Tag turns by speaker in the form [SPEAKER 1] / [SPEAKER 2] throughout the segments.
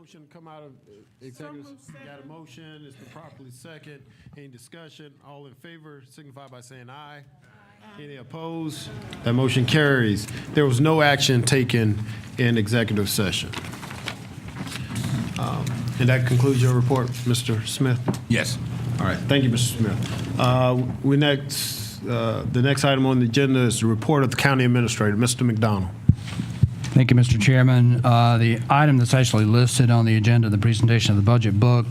[SPEAKER 1] motion come out of executive? Got a motion, it's been properly second. Any discussion? All in favor signify by saying aye. Any opposed? That motion carries. There was no action taken in executive session. And that concludes your report, Mr. Smith?
[SPEAKER 2] Yes.
[SPEAKER 1] All right, thank you, Mr. Smith. The next item on the agenda is the report of the county administrator, Mr. McDonald.
[SPEAKER 3] Thank you, Mr. Chairman. The item that's actually listed on the agenda, the presentation of the budget book,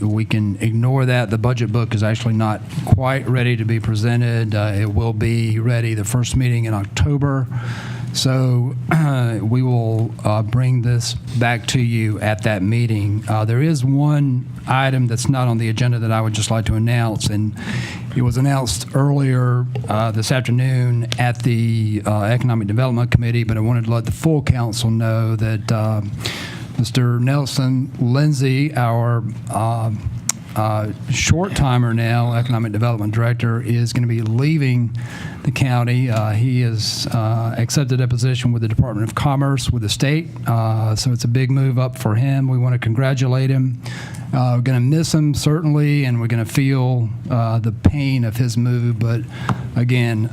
[SPEAKER 3] we can ignore that. The budget book is actually not quite ready to be presented. It will be ready the first meeting in October. So we will bring this back to you at that meeting. There is one item that's not on the agenda that I would just like to announce, and it was announced earlier this afternoon at the Economic Development Committee, but I wanted to let the full council know that Mr. Nelson Lindsay, our short-timer now, Economic Development Director, is going to be leaving the county. He has accepted a position with the Department of Commerce with the state, so it's a big move up for him. We want to congratulate him. We're going to miss him, certainly, and we're going to feel the pain of his move, but again,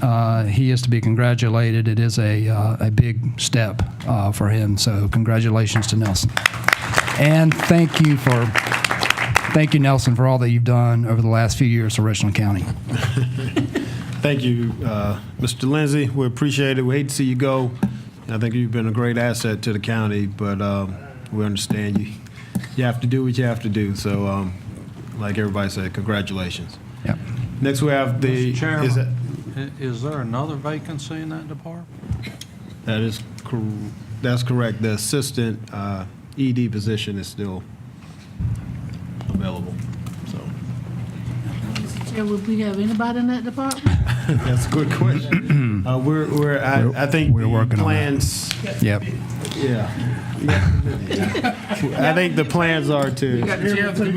[SPEAKER 3] he is to be congratulated. It is a big step for him, so congratulations to Nelson. And thank you, Nelson, for all that you've done over the last few years for Richland County.
[SPEAKER 1] Thank you, Mr. Lindsay. We appreciate it. We hate to see you go. I think you've been a great asset to the county, but we understand you. You have to do what you have to do. So, like everybody said, congratulations.
[SPEAKER 3] Yep.
[SPEAKER 1] Next, we have the.
[SPEAKER 4] Mr. Chairman, is there another vacancy in that department?
[SPEAKER 1] That's correct. The assistant ED position is still available. So
[SPEAKER 5] Mr. Chair, would we have anybody in that department?
[SPEAKER 1] that's a good question. I think
[SPEAKER 3] we're working on that.
[SPEAKER 1] plans.
[SPEAKER 3] Yep.
[SPEAKER 1] Yeah. I think the plans are to.
[SPEAKER 5] Y'all gonna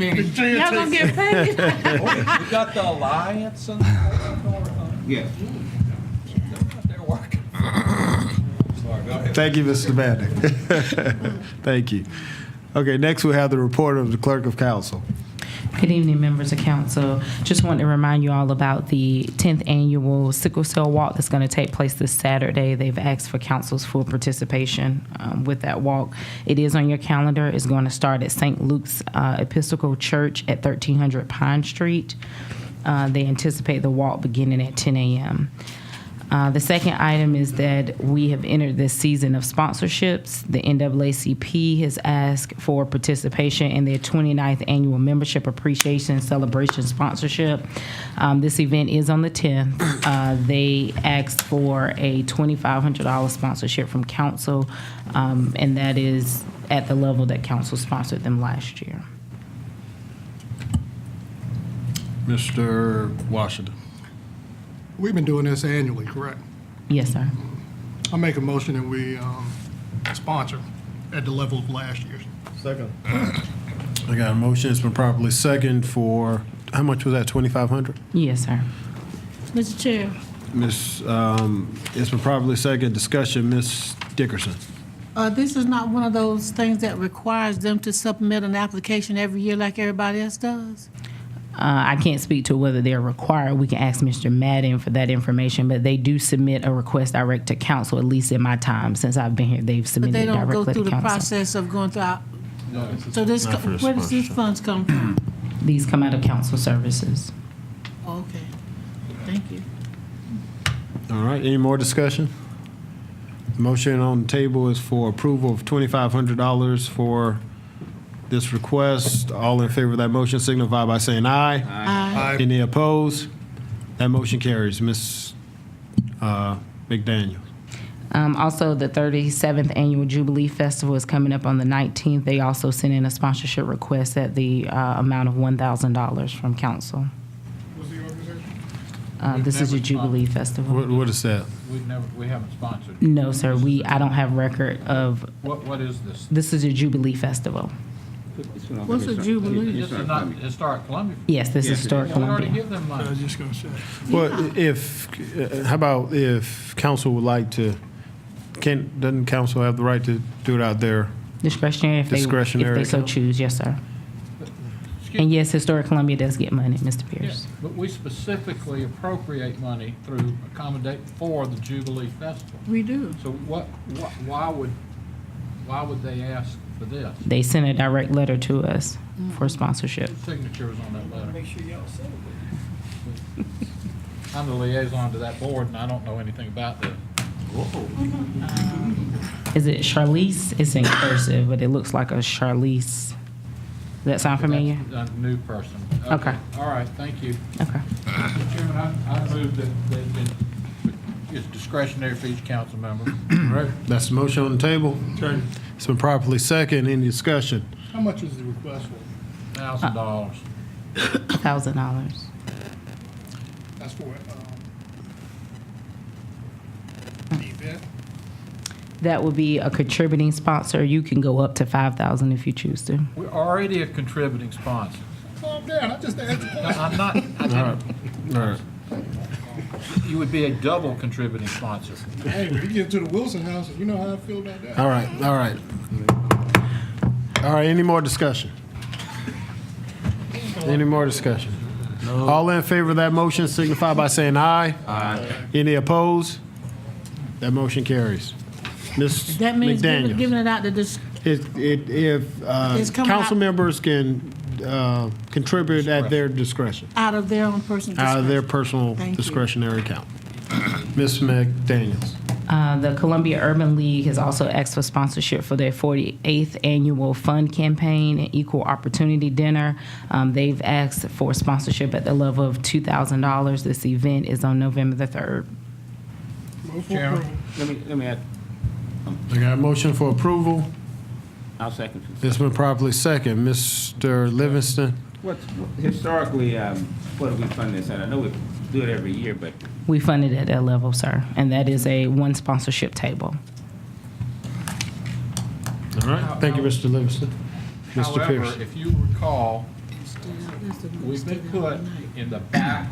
[SPEAKER 5] get paid?
[SPEAKER 4] We got the alliance and
[SPEAKER 2] Yeah.
[SPEAKER 4] they're working. Sorry, go ahead.
[SPEAKER 1] Thank you, Mr. Bannick. Thank you. Okay, next we have the report of the clerk of council.
[SPEAKER 6] Good evening, members of council. Just want to remind you all about the 10th annual sickle cell walk that's going to take place this Saturday. They've asked for council's full participation with that walk. It is on your calendar. It's going to start at St. Luke's Episcopal Church at 1300 Pine Street. They anticipate the walk beginning at 10 a.m. The second item is that we have entered this season of sponsorships. The NAACP has asked for participation in their 29th annual membership appreciation celebration sponsorship. This event is on the 10th. They asked for a $2,500 sponsorship from council, and that is at the level that council sponsored them last year.
[SPEAKER 1] Mr. Washington.
[SPEAKER 7] We've been doing this annually, correct?
[SPEAKER 6] Yes, sir.
[SPEAKER 7] I make a motion that we sponsor at the level of last year's.
[SPEAKER 1] Second. I got a motion. It's been properly second for, how much was that, 2,500?
[SPEAKER 6] Yes, sir.
[SPEAKER 5] Mr. Chair,
[SPEAKER 1] It's been properly second. Discussion, Ms. Dickerson.
[SPEAKER 5] this is not one of those things that requires them to submit an application every year like everybody else does?
[SPEAKER 6] I can't speak to whether they're required. We can ask Mr. Madden for that information, but they do submit a request direct to council, at least in my time since I've been here. They've
[SPEAKER 5] But
[SPEAKER 6] submitted
[SPEAKER 5] they
[SPEAKER 6] it
[SPEAKER 5] don't go
[SPEAKER 6] directly
[SPEAKER 5] through
[SPEAKER 6] to
[SPEAKER 5] the
[SPEAKER 6] council.
[SPEAKER 5] process of going through our, so this,
[SPEAKER 1] Not for the
[SPEAKER 5] where does these
[SPEAKER 1] sponsorship.
[SPEAKER 5] funds come from?
[SPEAKER 6] These come out of council services.
[SPEAKER 5] Okay, thank you.
[SPEAKER 1] All right, any more discussion? Motion on the table is for approval of $2,500 for this request. All in favor of that motion signify by saying aye.
[SPEAKER 5] Aye.
[SPEAKER 1] Any opposed? That motion carries. Ms. McDaniel.
[SPEAKER 6] Also, the 37th Annual Jubilee Festival is coming up on the 19th. They also sent in a sponsorship request at the amount of $1,000 from council.
[SPEAKER 7] What's the organization?
[SPEAKER 6] This is a
[SPEAKER 4] never
[SPEAKER 6] Jubilee Festival.
[SPEAKER 1] What is that?
[SPEAKER 4] We haven't sponsored.
[SPEAKER 6] No, sir, I don't have record of,
[SPEAKER 4] What is this?
[SPEAKER 6] this is a Jubilee Festival.
[SPEAKER 5] What's a jubilee?
[SPEAKER 4] This is not Historic Columbia.
[SPEAKER 6] Yes, this is Historic
[SPEAKER 4] We already
[SPEAKER 6] Columbia.
[SPEAKER 4] give them
[SPEAKER 7] I
[SPEAKER 4] money.
[SPEAKER 7] was just gonna say.
[SPEAKER 1] Well, how about if council would like to, doesn't council have the right to do it out there
[SPEAKER 6] Discretionary if they
[SPEAKER 1] Discretionary
[SPEAKER 6] so
[SPEAKER 1] account.
[SPEAKER 6] choose, yes, sir. And yes, Historic Columbia does get money, Mr.
[SPEAKER 4] Yeah,
[SPEAKER 6] Pierce.
[SPEAKER 4] but we specifically appropriate money through accommodate for the Jubilee Festival.
[SPEAKER 5] We do.
[SPEAKER 4] So why would they ask for this?
[SPEAKER 6] They sent a direct letter to us for sponsorship.
[SPEAKER 4] Signatures on that letter. Make sure y'all celebrate. I'm the liaison to that board, and I don't know anything about this.
[SPEAKER 6] Is it Charlize? It's in cursive, but it looks like a Charlize. Does that sound familiar?
[SPEAKER 4] That's a new person.
[SPEAKER 6] Okay.
[SPEAKER 4] All right, thank you.
[SPEAKER 6] Okay.
[SPEAKER 4] Mr. Chairman, I move that it's discretionary for each council member.
[SPEAKER 1] All right, that's the motion on the table. It's been properly second. Any discussion?
[SPEAKER 7] How much was the request for?
[SPEAKER 4] $1,000.
[SPEAKER 6] $1,000.
[SPEAKER 7] That's for, the event?
[SPEAKER 6] That would be a contributing sponsor. You can go up to $5,000 if you choose to.
[SPEAKER 4] We're already a contributing sponsor.
[SPEAKER 7] Calm down, I just asked a
[SPEAKER 4] No,
[SPEAKER 7] question.
[SPEAKER 4] I'm not,
[SPEAKER 1] All right.
[SPEAKER 4] you would be a double contributing sponsor.
[SPEAKER 7] Hey, when you get to the Wilson house, you know how I feel about that.
[SPEAKER 1] All right, all right. All right, any more discussion? Any more discussion? All in favor of that motion signify by saying aye. Aye. Any opposed? That motion carries. Ms.
[SPEAKER 5] That means
[SPEAKER 1] McDaniel.
[SPEAKER 5] giving it out to this,
[SPEAKER 1] If
[SPEAKER 5] It's coming
[SPEAKER 1] council
[SPEAKER 5] out-
[SPEAKER 1] members can contribute at their discretion,
[SPEAKER 5] out of their own personal
[SPEAKER 1] out of their
[SPEAKER 5] discretion.
[SPEAKER 1] personal
[SPEAKER 5] Thank you.
[SPEAKER 1] discretionary account. Ms. McDaniels.
[SPEAKER 6] The Columbia Urban League has also asked for sponsorship for their 48th annual fund campaign and equal opportunity dinner. They've asked for sponsorship at the level of $2,000. This event is on November the 3rd.
[SPEAKER 7] Move for
[SPEAKER 4] Chairman.
[SPEAKER 7] approval.
[SPEAKER 2] Let me add,
[SPEAKER 1] I got a motion for approval.
[SPEAKER 2] I'll second.
[SPEAKER 1] It's been properly second. Mr. Livingston.
[SPEAKER 2] Historically, what do we fund this at? I know we do it every year, but
[SPEAKER 6] We fund it at that level, sir, and that is a one sponsorship table.
[SPEAKER 1] All right, thank you, Mr. Livingston. Mr. Pierce.
[SPEAKER 4] However, if you recall, we've been put in the back.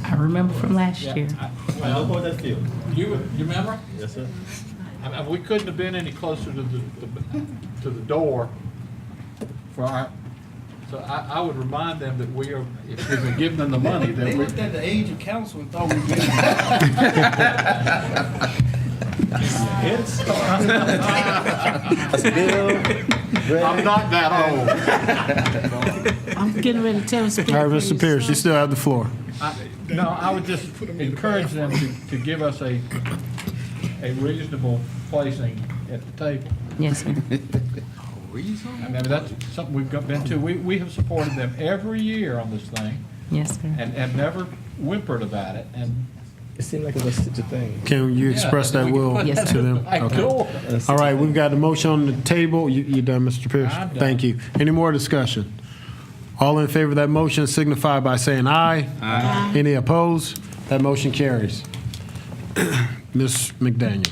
[SPEAKER 6] I remember from last year.
[SPEAKER 4] Well, you remember? Yes, sir. We couldn't have been any closer to the door for our, so I would remind them that we are, if we've been giving them the money, that
[SPEAKER 8] They
[SPEAKER 4] we.
[SPEAKER 8] looked at the age of council and thought we were
[SPEAKER 4] I'm not that old.
[SPEAKER 5] I'm getting ready to tell him.
[SPEAKER 1] All right, Mr. Pierce, you still have the floor.
[SPEAKER 4] No, I would just encourage them to give us a reasonable placing at the table.
[SPEAKER 6] Yes, sir.
[SPEAKER 4] I mean, that's something we've been to. We have supported them every year on this thing
[SPEAKER 6] Yes, sir.
[SPEAKER 4] and never whimpered about it. And
[SPEAKER 8] It seemed like it was such a thing.
[SPEAKER 1] Can you express that will
[SPEAKER 6] Yes,
[SPEAKER 1] to them?
[SPEAKER 4] I
[SPEAKER 1] Okay.
[SPEAKER 4] go.
[SPEAKER 1] All right, we've got the motion on the table. You done, Mr. Pierce?
[SPEAKER 4] I'm done.
[SPEAKER 1] Thank you. Any more discussion? All in favor of that motion signify by saying aye. Aye. Any opposed? That motion carries. Ms. McDaniel.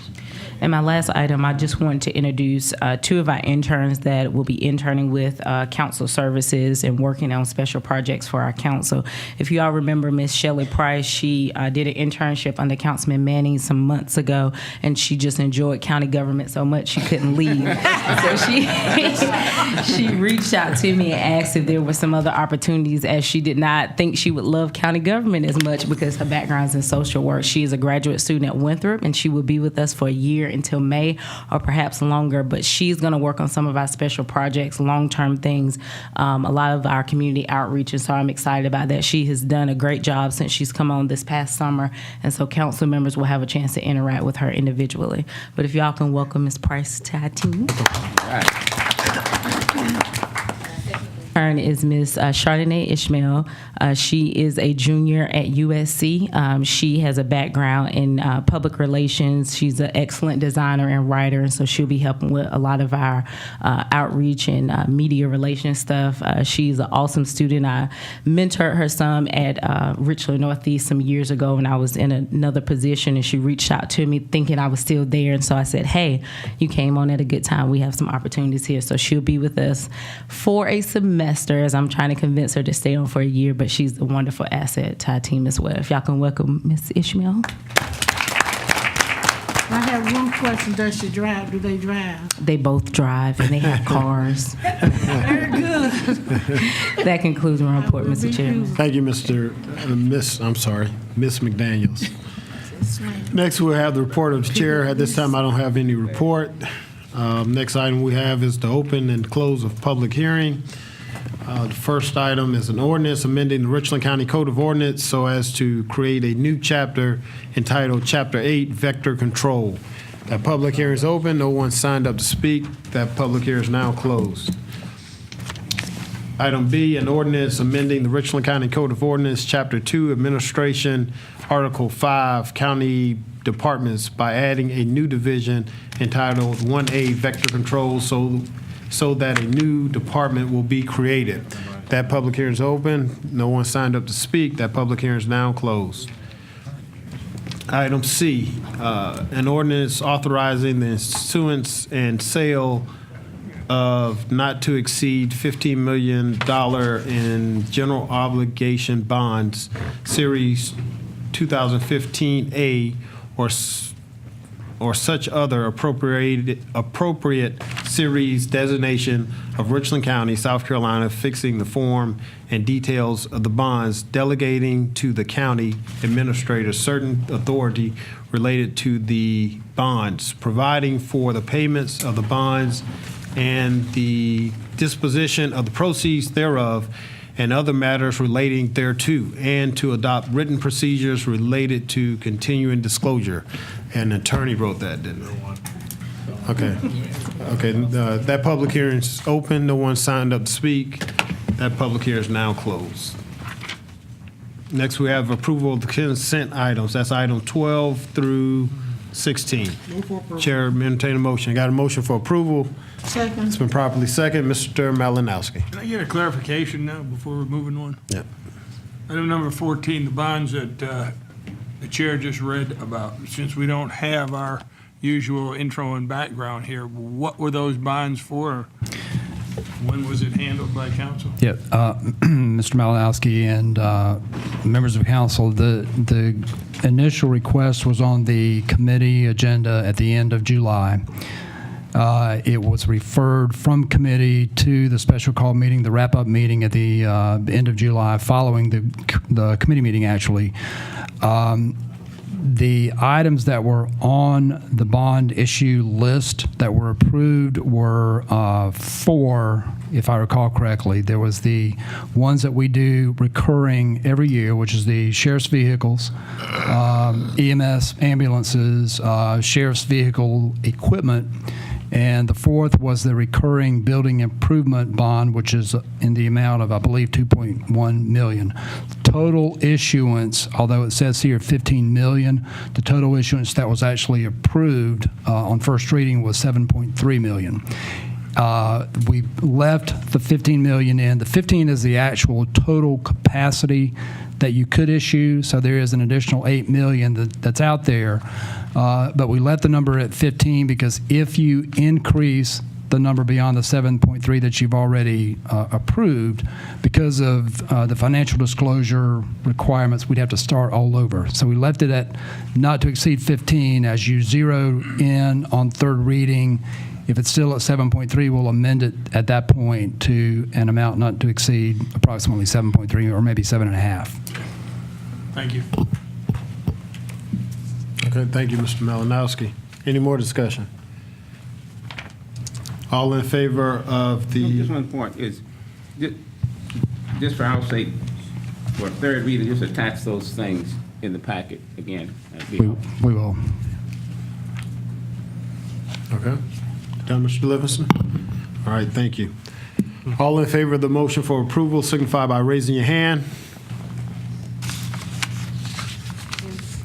[SPEAKER 6] And my last item, I just wanted to introduce two of our interns that will be interning with council services and working on special projects for our council. If you all remember Miss Shelley Price, she did an internship under Councilman Manning some months ago, and she just enjoyed county government so much she couldn't leave. So she reached out to me and asked if there were some other opportunities, as she did not think she would love county government as much because her background's in social work. She is a graduate student at Winthrop, and she will be with us for a year until May or perhaps longer, but she's going to work on some of our special projects, long-term things, a lot of our community outreach, and so I'm excited about that. She has done a great job since she's come on this past summer, and so council members will have a chance to interact with her individually. But if y'all can welcome Ms. Price to our team. Turn is Ms. Chardonnay Ishmael. She is a junior at USC. She has a background in public relations. She's an excellent designer and writer, and so she'll be helping with a lot of our outreach and media relations stuff. She's an awesome student. I mentored her some at Richland Northeast some years ago when I was in another position, and she reached out to me thinking I was still there, and so I said, hey, you came on at a good time. We have some opportunities here, so she'll be with us for a semester as I'm trying to convince her to stay on for a year, but she's a wonderful asset to our team as well. If y'all can welcome Ms. Ishmael.
[SPEAKER 5] I have one Question, does she drive? Do they drive?
[SPEAKER 6] They both drive and they have cars.
[SPEAKER 5] Very good.
[SPEAKER 6] That concludes my report,
[SPEAKER 5] I will
[SPEAKER 6] Mr.
[SPEAKER 5] be
[SPEAKER 6] Chairman.
[SPEAKER 5] using-
[SPEAKER 1] Thank you, Miss McDaniels. Next, we'll have the report of the chair. At this time, I don't have any report. Next item we have is the open and close of public hearing. The first item is an ordinance amending the Richland County Code of Ordinance so as to create a new chapter entitled Chapter 8 Vector Control. That public hearing is open. No one signed up to speak. That public hearing is now closed. Item B, an ordinance amending the Richland County Code of Ordinance, Chapter 2, Administration, Article 5, County Departments by adding a new division entitled 1A Vector Control so that a new department will be created. That public hearing is open. No one signed up to speak. That public hearing is now closed. Item C, an ordinance authorizing the issuance and sale of not to exceed $15 million in general obligation bonds, Series 2015A, or such other appropriate series designation of Richland County, South Carolina, fixing the form and details of the bonds, delegating to the county administrator certain authority related to the bonds, providing for the payments of the bonds and the disposition of the proceeds thereof, and other matters relating thereto, and to adopt written procedures related to continuing disclosure. An attorney wrote that, didn't he? Okay. Okay, that public hearing is open. No one signed up to speak. That public hearing is now closed. Next, we have approval of the consent items. That's item 12 through 16. Chair, entertain a motion. Got a motion for approval.
[SPEAKER 5] Second.
[SPEAKER 1] It's been properly second. Mr. Malinowski.
[SPEAKER 8] Can I get a clarification now before we're moving on?
[SPEAKER 1] Yeah.
[SPEAKER 8] Item number 14, the bonds that the chair just read about. Since we don't have our usual intro and background here, what were those bonds for? When was it handled by council?
[SPEAKER 3] Yeah, Mr. Malinowski and members of council, the initial request was on the committee agenda at the end of July. It was referred from committee to the special call meeting, the wrap-up meeting at the end of July, following the committee meeting, actually. The items that were on the bond issue list that were approved were four, if I recall correctly. There was the ones that we do recurring every year, which is the sheriff's vehicles, EMS ambulances, sheriff's vehicle equipment, and the fourth was the recurring building improvement bond, which is in the amount of, I believe, $2.1 million. Total issuance, although it says here 15 million, the total issuance that was actually approved on first reading was 7.3 million. We left the 15 million in. The 15 is the actual total capacity that you could issue, so there is an additional 8 million that's out there. But we let the number at 15 because if you increase the number beyond the 7.3 that you've already approved, because of the financial disclosure requirements, we'd have to start all over. So we left it at not to exceed 15. As you zero in on third reading, if it's still at 7.3, we'll amend it at that point to an amount not to exceed approximately 7.3 or maybe 7.5.
[SPEAKER 8] Thank you.
[SPEAKER 1] Okay, thank you, Mr. Malinowski. Any more discussion? All in favor of the...
[SPEAKER 2] Just one point is, just for our sake, for a third reader, just attach those things in the packet again. That'd be helpful.
[SPEAKER 3] We will.
[SPEAKER 1] Okay. Done, Mr. Livingston? All right, thank you. All in favor of the motion for approval signify by raising your hand.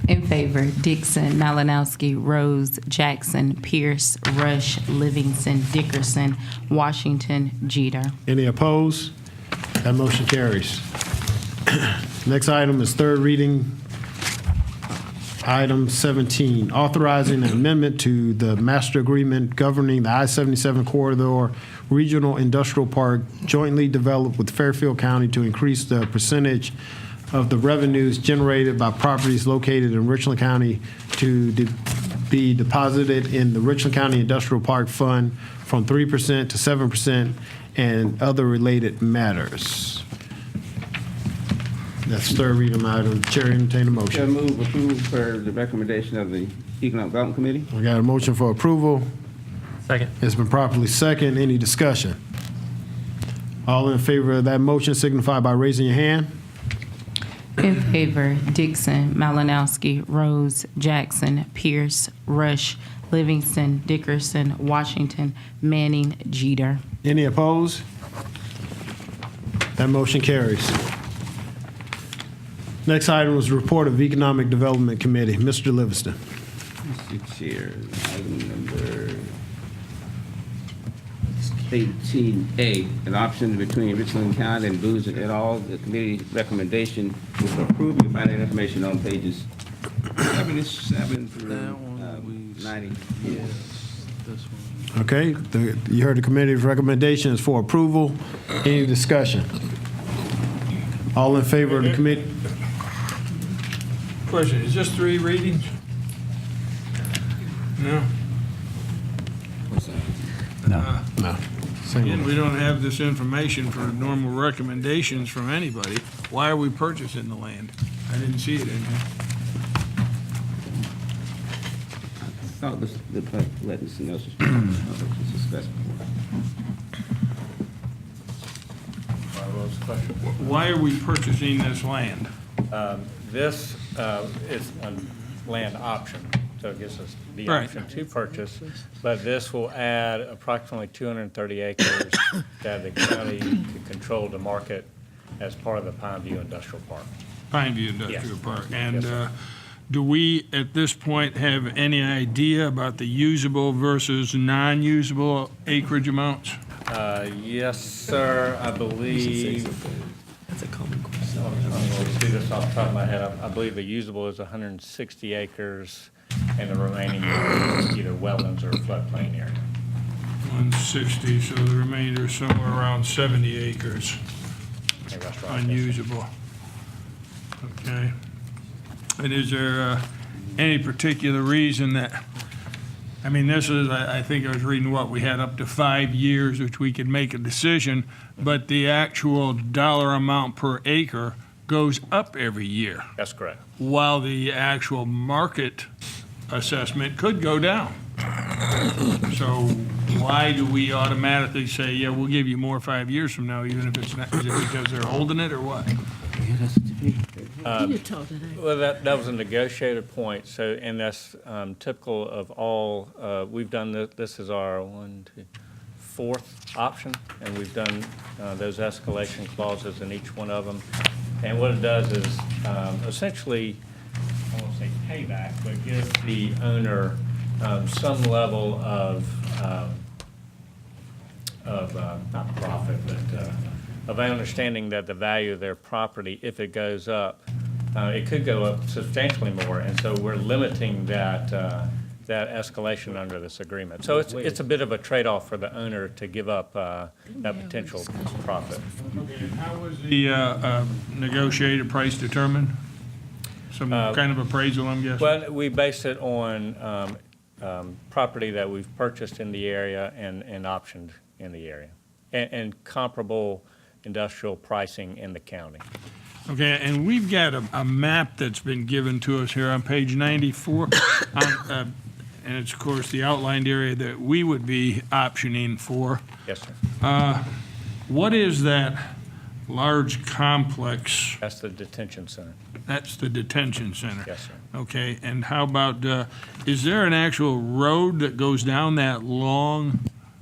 [SPEAKER 6] In favor, Dixon, Malinowski, Rose, Jackson, Pierce, Rush, Livingston, Dickerson, Washington, Jeter.
[SPEAKER 1] Any opposed? That motion carries. Next item is third reading. Item 17, authorizing an amendment to the master agreement governing the I-77 corridor regional industrial park jointly developed with Fairfield County to increase the percentage of the revenues generated by properties located in Richland County to be deposited in the Richland County Industrial Park Fund from 3% to 7% and other related matters. That's third reading item. Chair, entertain a
[SPEAKER 2] Shall
[SPEAKER 1] motion.
[SPEAKER 2] move approval per the recommendation of the Economic Development Committee.
[SPEAKER 1] We got a motion for approval.
[SPEAKER 9] Second.
[SPEAKER 1] It's been properly second. Any discussion? All in favor of that motion signify by raising your hand.
[SPEAKER 6] In favor, Dixon, Malinowski, Rose, Jackson, Pierce, Rush, Livingston, Dickerson, Washington, Manning, Jeter.
[SPEAKER 1] Any opposed? That motion carries. Next item was the report of Economic Development Committee. Mr. Livingston.
[SPEAKER 2] Mr. Chair, item number 18A, an option between Richland County and Boozer et al. The committee recommendation was to approve. You find that information on pages 77 through 90.
[SPEAKER 1] Okay, you heard the committee's recommendations for approval. Any discussion? All in favor of the committee?
[SPEAKER 8] Question, is this 3 readings? No?
[SPEAKER 3] No.
[SPEAKER 1] No.
[SPEAKER 8] Again, we don't have this information for normal recommendations from anybody. Why are we purchasing the land? I didn't see it in here.
[SPEAKER 2] I thought this, let me see, else was discussed before.
[SPEAKER 8] Why are we purchasing this land?
[SPEAKER 9] This is a land option, so it gives us the
[SPEAKER 8] Right.
[SPEAKER 9] option to purchase, but this will add approximately 230 acres that the county could control to market as part of the Pine View Industrial Park.
[SPEAKER 8] Pineview Industrial
[SPEAKER 9] Yes.
[SPEAKER 8] Park. And
[SPEAKER 9] Yes, sir.
[SPEAKER 8] do we, at this point, have any idea about the usable versus non-usable acreage amounts?
[SPEAKER 9] Yes, sir, I believe.
[SPEAKER 10] That's a common question.
[SPEAKER 9] I'm going to do this off the top of my head. I believe the usable is 160 acres, and the remaining is either wetlands or floodplain area.
[SPEAKER 8] 160, so the remainder is somewhere around 70 acres
[SPEAKER 9] I think that's right.
[SPEAKER 8] unusable. Okay. And is there any particular reason that, I mean, this is, I think I was reading what, we had up to 5 years which we could make a decision, but the actual dollar amount per acre goes up every year,
[SPEAKER 9] That's correct.
[SPEAKER 8] while the actual market assessment could go down. So why do we automatically say, yeah, we'll give you more 5 years from now, even if it's not, is it because they're holding it or what?
[SPEAKER 5] You told her that.
[SPEAKER 9] Well, that was a negotiated point, so, and that's typical of all, we've done this is our 4th option, and we've done those escalation clauses in each one of them. And what it does is essentially, I won't say payback, but give the owner some level of not profit, but of understanding that the value of their property, if it goes up, it could go up substantially more, and so we're limiting that escalation under this agreement. So it's a bit of a trade-off for the owner to give up that potential profit.
[SPEAKER 8] How was the negotiated price determined? Some kind of appraisal, I'm guessing?
[SPEAKER 9] Well, we base it on property that we've purchased in the area and optioned in the area, and comparable industrial pricing in the county.
[SPEAKER 8] Okay, and we've got a map that's been given to us here on page 94. And it's, of course, the outlined area that we would be optioning for.
[SPEAKER 9] Yes, sir.
[SPEAKER 8] What is that large complex?
[SPEAKER 9] That's the detention center.
[SPEAKER 8] That's the detention center?
[SPEAKER 9] Yes, sir.
[SPEAKER 8] Okay, and how about, is there an actual road that goes down that long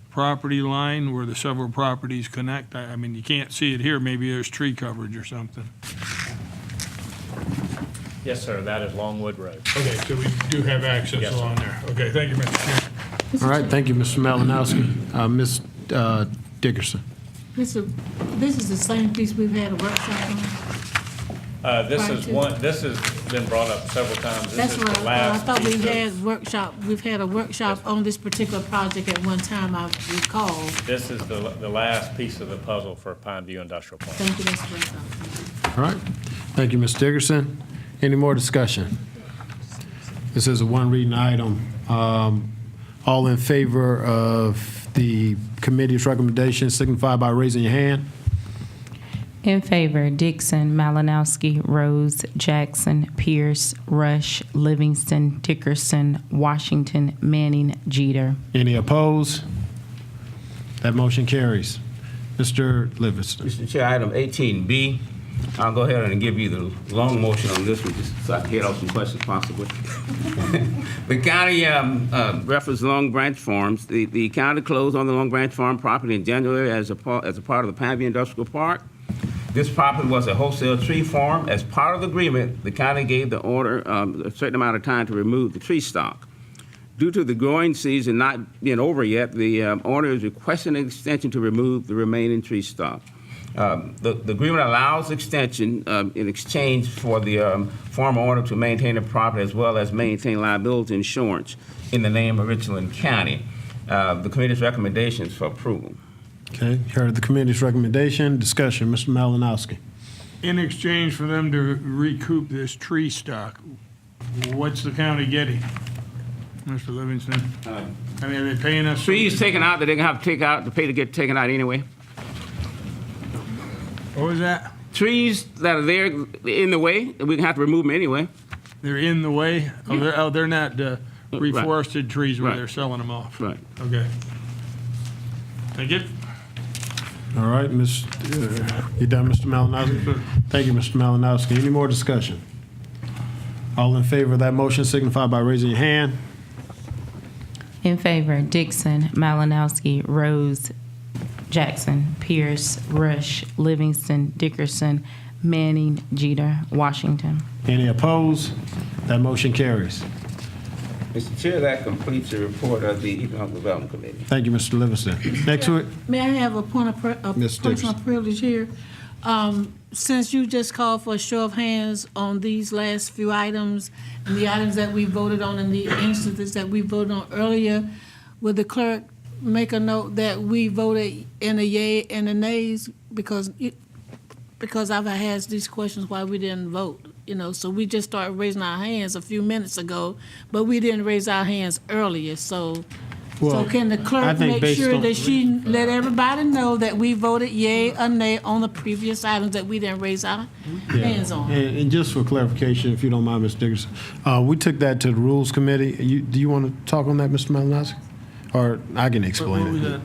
[SPEAKER 8] property line where the several properties connect? I mean, you can't see it here. Maybe there's tree coverage or something.
[SPEAKER 9] Yes, sir, that is Longwood Road.
[SPEAKER 8] Okay, so we do have access
[SPEAKER 9] Yes, sir.
[SPEAKER 8] along there. Okay, thank you, Mr. Chairman.
[SPEAKER 1] All right, thank you, Mr. Malinowski. Ms. Dickerson.
[SPEAKER 5] This is the same piece we've had a workshop on?
[SPEAKER 9] This
[SPEAKER 5] Prior
[SPEAKER 9] is
[SPEAKER 5] to-
[SPEAKER 9] one, this has been brought up several times. This
[SPEAKER 5] That's
[SPEAKER 9] is
[SPEAKER 5] what
[SPEAKER 9] the
[SPEAKER 5] I
[SPEAKER 9] last
[SPEAKER 5] thought we
[SPEAKER 9] piece of-
[SPEAKER 5] we've had a workshop on this particular project at one time, I recall.
[SPEAKER 9] This is the last piece of the puzzle for Pine View Industrial Park.
[SPEAKER 5] Thank you, that's what I thought.
[SPEAKER 1] All right. Thank you, Ms. Dickerson. Any more discussion? This is a one reading item. All in favor of the committee's recommendation signify by raising your hand.
[SPEAKER 6] In favor, Dixon, Malinowski, Rose, Jackson, Pierce, Rush, Livingston, Dickerson, Washington, Manning, Jeter.
[SPEAKER 1] Any opposed? That motion carries. Mr. Livingston.
[SPEAKER 2] Mr. Chair, item 18B, I'll go ahead and give you the long motion on this one, just so I can head off some questions possibly. The county referenced Long Branch Farms. The county closed on the Long Branch Farm property in January as a part of the Pineview Industrial Park. This property was a wholesale tree farm. As part of the agreement, the county gave the owner a certain amount of time to remove the tree stock. Due to the growing season not being over yet, the owner is requesting an extension to remove the remaining tree stock. The agreement allows extension in exchange for the farm owner to maintain the property as well as maintain liability insurance in the name of Richland County. The committee's recommendations for approval.
[SPEAKER 1] Okay, you heard the committee's recommendation. Discussion, Mr. Malinowski.
[SPEAKER 8] In exchange for them to recoup this tree stock, what's the county getting, Mr. Livingston? I mean, are they paying us?
[SPEAKER 2] Trees taken out that they're gonna have to take out to pay to get taken out anyway.
[SPEAKER 8] What was that?
[SPEAKER 2] Trees that are there in the way, we have to remove them anyway.
[SPEAKER 8] They're in the way? They're not reforested trees where
[SPEAKER 2] Right.
[SPEAKER 8] they're selling them off?
[SPEAKER 2] Right.
[SPEAKER 8] Okay. Thank you.
[SPEAKER 1] All right, you done, Mr. Malinowski? Thank you, Mr. Malinowski. Any more discussion? All in favor of that motion signify by raising your hand.
[SPEAKER 6] In favor, Dixon, Malinowski, Rose, Jackson, Pierce, Rush, Livingston, Dickerson, Manning, Jeter, Washington.
[SPEAKER 1] Any opposed? That motion carries.
[SPEAKER 2] Mr. Chair, that completes the report of the Economic Development Committee.
[SPEAKER 1] Thank you, Mr. Livingston. Next week,
[SPEAKER 5] May I have a point of
[SPEAKER 1] Ms.
[SPEAKER 5] personal
[SPEAKER 1] Dixon.
[SPEAKER 5] privilege here? Since you just called for a show of hands on these last few items and the items that we voted on and the instances that we voted on earlier, would the clerk make a note that we voted in a yea and a nays because I've had these questions why we didn't vote, so we just started raising our hands a few minutes ago, but we didn't raise our hands earlier, so can the
[SPEAKER 1] I
[SPEAKER 5] clerk
[SPEAKER 1] think
[SPEAKER 5] make
[SPEAKER 1] based
[SPEAKER 5] sure
[SPEAKER 1] on-
[SPEAKER 5] that she let everybody know that we voted yea or nay on the previous items that we didn't raise our hands on?
[SPEAKER 1] And just for clarification, if you don't mind, Ms. Dickerson, we took that to the Rules Committee. Do you want to talk on that, Mr. Malinowski? Or I can explain it.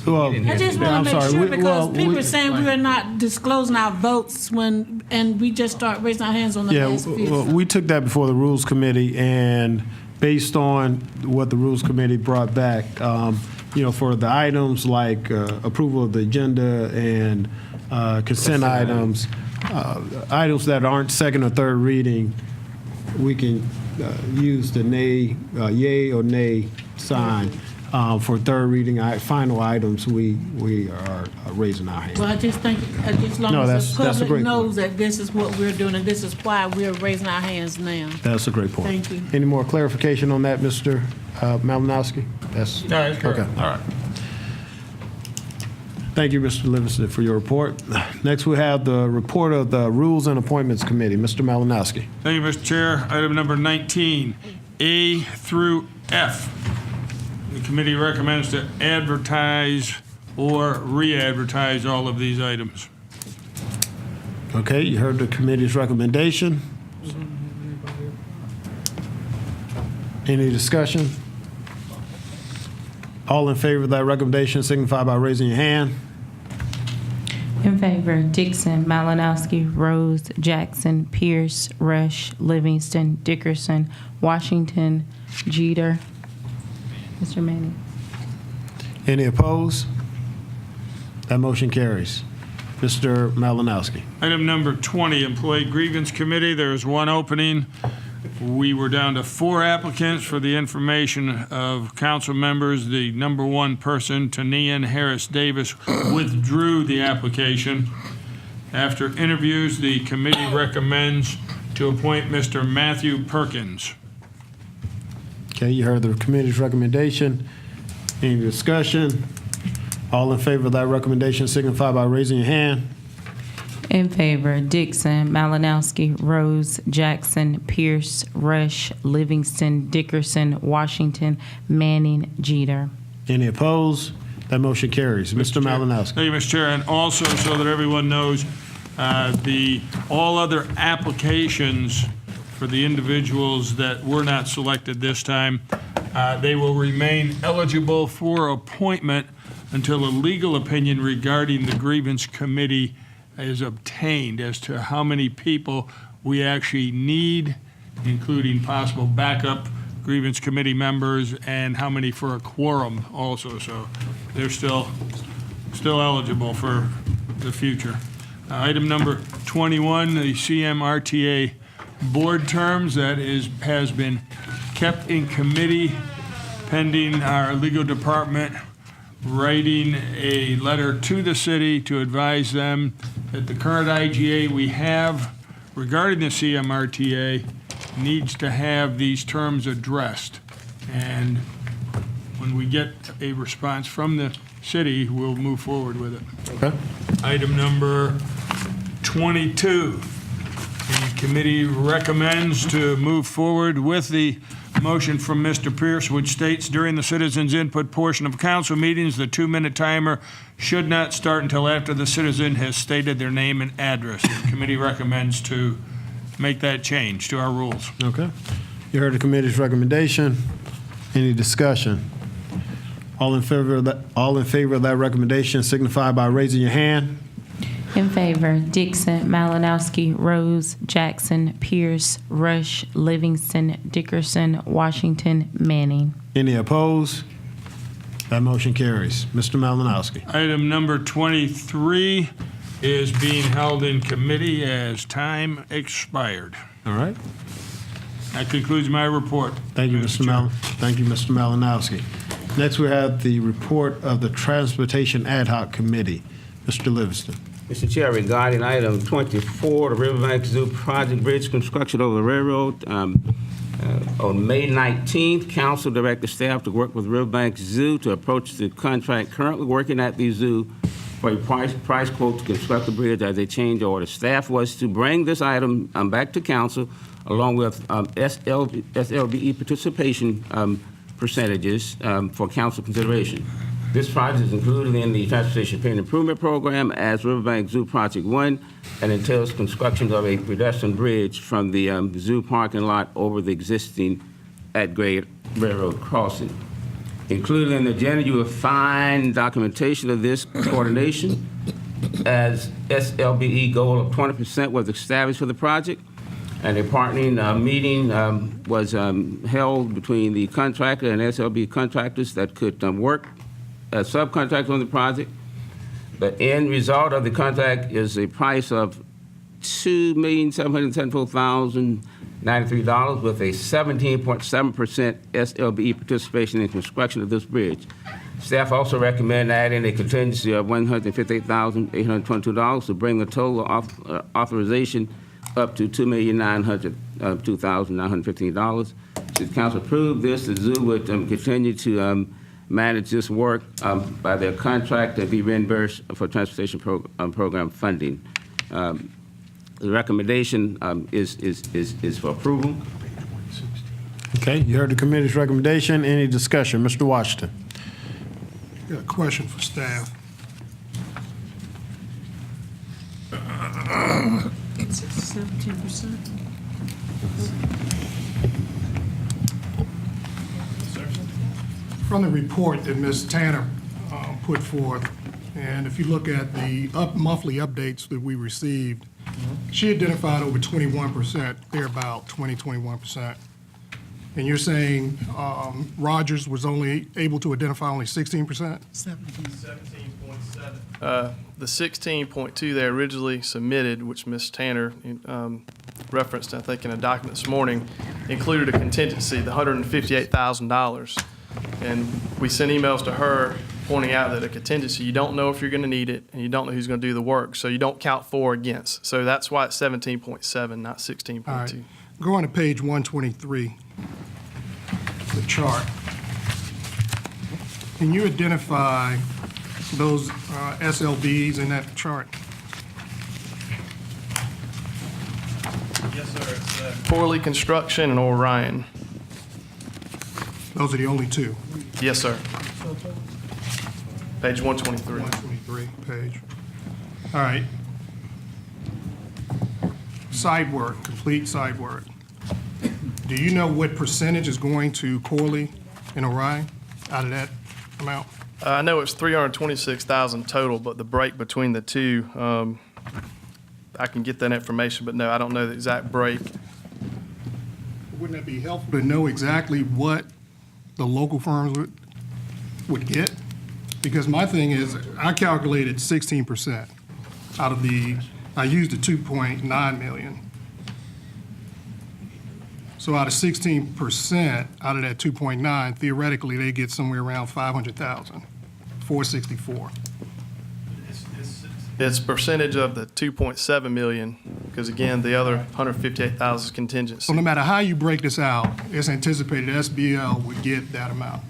[SPEAKER 1] Well,
[SPEAKER 5] I just
[SPEAKER 1] I'm
[SPEAKER 5] want to make
[SPEAKER 1] sorry,
[SPEAKER 5] sure
[SPEAKER 1] well,
[SPEAKER 5] because people are saying we're not disclosing our votes and we just start raising our hands on the
[SPEAKER 1] Yeah,
[SPEAKER 5] last few.
[SPEAKER 1] well, we took that before the Rules Committee, and based on what the Rules Committee brought back, for the items like approval of the agenda and consent items, items that aren't second or third reading, we can use the yay or nay sign. For third reading, final items, we are raising our hand.
[SPEAKER 5] Well, I just think, as long
[SPEAKER 1] No,
[SPEAKER 5] as the
[SPEAKER 1] that's a
[SPEAKER 5] public
[SPEAKER 1] great
[SPEAKER 5] knows
[SPEAKER 1] point.
[SPEAKER 5] that this is what we're doing and this is why we're raising our hands now.
[SPEAKER 1] That's a great point.
[SPEAKER 5] Thank you.
[SPEAKER 1] Any more clarification on that, Mr. Malinowski?
[SPEAKER 8] No, that's correct.
[SPEAKER 1] Okay, all right. Thank you, Mr. Livingston, for your report. Next, we have the report of the Rules and Appointments Committee. Mr. Malinowski.
[SPEAKER 8] Thank you, Mr. Chair. Item number 19, A through F. The committee recommends to advertise or re-advertise all of these items.
[SPEAKER 1] Okay, you heard the committee's recommendation. Any discussion? All in favor of that recommendation signify by raising your hand.
[SPEAKER 6] In favor, Dixon, Malinowski, Rose, Jackson, Pierce, Rush, Livingston, Dickerson, Washington, Jeter. Mr. Manning.
[SPEAKER 1] Any opposed? That motion carries. Mr. Malinowski.
[SPEAKER 8] Item number 20, Employee Grievance Committee. There is one opening. We were down to 4 applicants. For the information of council members, the number 1 person, Tanian Harris Davis, withdrew the application. After interviews, the committee recommends to appoint Mr. Matthew Perkins.
[SPEAKER 1] Okay, you heard the committee's recommendation. Any discussion? All in favor of that recommendation signify by raising your hand.
[SPEAKER 6] In favor, Dixon, Malinowski, Rose, Jackson, Pierce, Rush, Livingston, Dickerson, Washington, Manning, Jeter.
[SPEAKER 1] Any opposed? That motion carries. Mr. Malinowski.
[SPEAKER 8] Thank you, Mr. Chair. And also, so that everyone knows, all other applications for the individuals that were not selected this time, they will remain eligible for appointment until a legal opinion regarding the grievance committee is obtained as to how many people we actually need, including possible backup grievance committee members, and how many for a quorum also. So they're still eligible for the future. Item number 21, the CMRTA board terms, that has been kept in committee pending our legal department writing a letter to the city to advise them that the current IGA we have regarding the CMRTA needs to have these terms addressed. And when we get a response from the city, we'll move forward with it.
[SPEAKER 1] Okay.
[SPEAKER 8] Item number 22. The committee recommends to move forward with the motion from Mr. Pierce, which states during the citizens' input portion of council meetings, the 2-minute timer should not start until after the citizen has stated their name and address. The committee recommends to make that change to our rules.
[SPEAKER 1] Okay. You heard the committee's recommendation. Any discussion? All in favor of that recommendation signify by raising your hand.
[SPEAKER 6] In favor, Dixon, Malinowski, Rose, Jackson, Pierce, Rush, Livingston, Dickerson, Washington, Manning.
[SPEAKER 1] Any opposed? That motion carries. Mr. Malinowski.
[SPEAKER 8] Item number 23 is being held in committee as time expired.
[SPEAKER 1] All right.
[SPEAKER 8] That concludes my report.
[SPEAKER 1] Thank you, Mr. Malinowski. Next, we have the report of the Transportation Ad Hoc Committee. Mr. Livingston.
[SPEAKER 2] Mr. Chair, regarding item 24, the Riverbank Zoo Project Bridge construction over the railroad, on May 19th, council directed staff to work with Riverbank Zoo to approach the contract currently working at the zoo for a price quote to construct the bridge as a change order. Staff was to bring this item back to council along with SLBE participation percentages for council consideration. This project is included in the Transportation Payment Improvement Program as Riverbank Zoo Project 1 and entails construction of a pedestrian bridge from the zoo parking lot over the existing at-grade railroad crossing. Included in the agenda, you will find documentation of this coordination as SLBE goal of 20% was established for the project, and a partnering meeting was held between the contractor and SLB contractors that could work as subcontractors on the project. The end result of the contract is a price of $2,774,093 with a 17.7% SLBE participation in construction of this bridge. Staff also recommend adding a contingency of $158,822 to bring the total authorization up to $2,902,915. Should council approve this, the zoo would continue to manage this work by their contract and be reimbursed for transportation program funding. The recommendation is for approval.
[SPEAKER 1] Okay, you heard the committee's recommendation. Any discussion? Mr. Washington.
[SPEAKER 7] Got a question for staff.
[SPEAKER 5] It's 17%.
[SPEAKER 7] From the report that Ms. Tanner put forth, and if you look at the monthly updates that we received, she identified over 21%, they're about 21%. And you're saying Rogers was only able to identify only 16%?
[SPEAKER 10] 17.7. The 16.2 they originally submitted, which Ms. Tanner referenced, I think, in a document this morning, included a contingency, the $158,000. And we sent emails to her pointing out that a contingency, you don't know if you're going to need it, and you don't know who's going to do the work, so you don't count for or against. So that's why it's 17.7, not 16.2.
[SPEAKER 7] All right. Go on to page 123, the chart. Can you identify those SLBs in that chart?
[SPEAKER 10] Yes, sir. Corley Construction and Orion.
[SPEAKER 7] Those are the only two.
[SPEAKER 10] Yes, sir. Page 123.
[SPEAKER 7] 123 page. All right. Site work, complete site work. Do you know what percentage is going to Corley and Orion out of that amount?
[SPEAKER 10] I know it's 326,000 total, but the break between the two, I can get that information, but no, I don't know the exact break.
[SPEAKER 7] Wouldn't it be helpful to know exactly what the local firms would get? Because my thing is, I calculated 16% out of I used the 2.9 million. So out of 16%, out of that 2.9, theoretically, they get somewhere around 500,000, 464.
[SPEAKER 10] It's percentage of the 2.7 million, because again, the other 158,000 is contingency.
[SPEAKER 7] So no matter how you break this out, it's anticipated SBL would get that amount.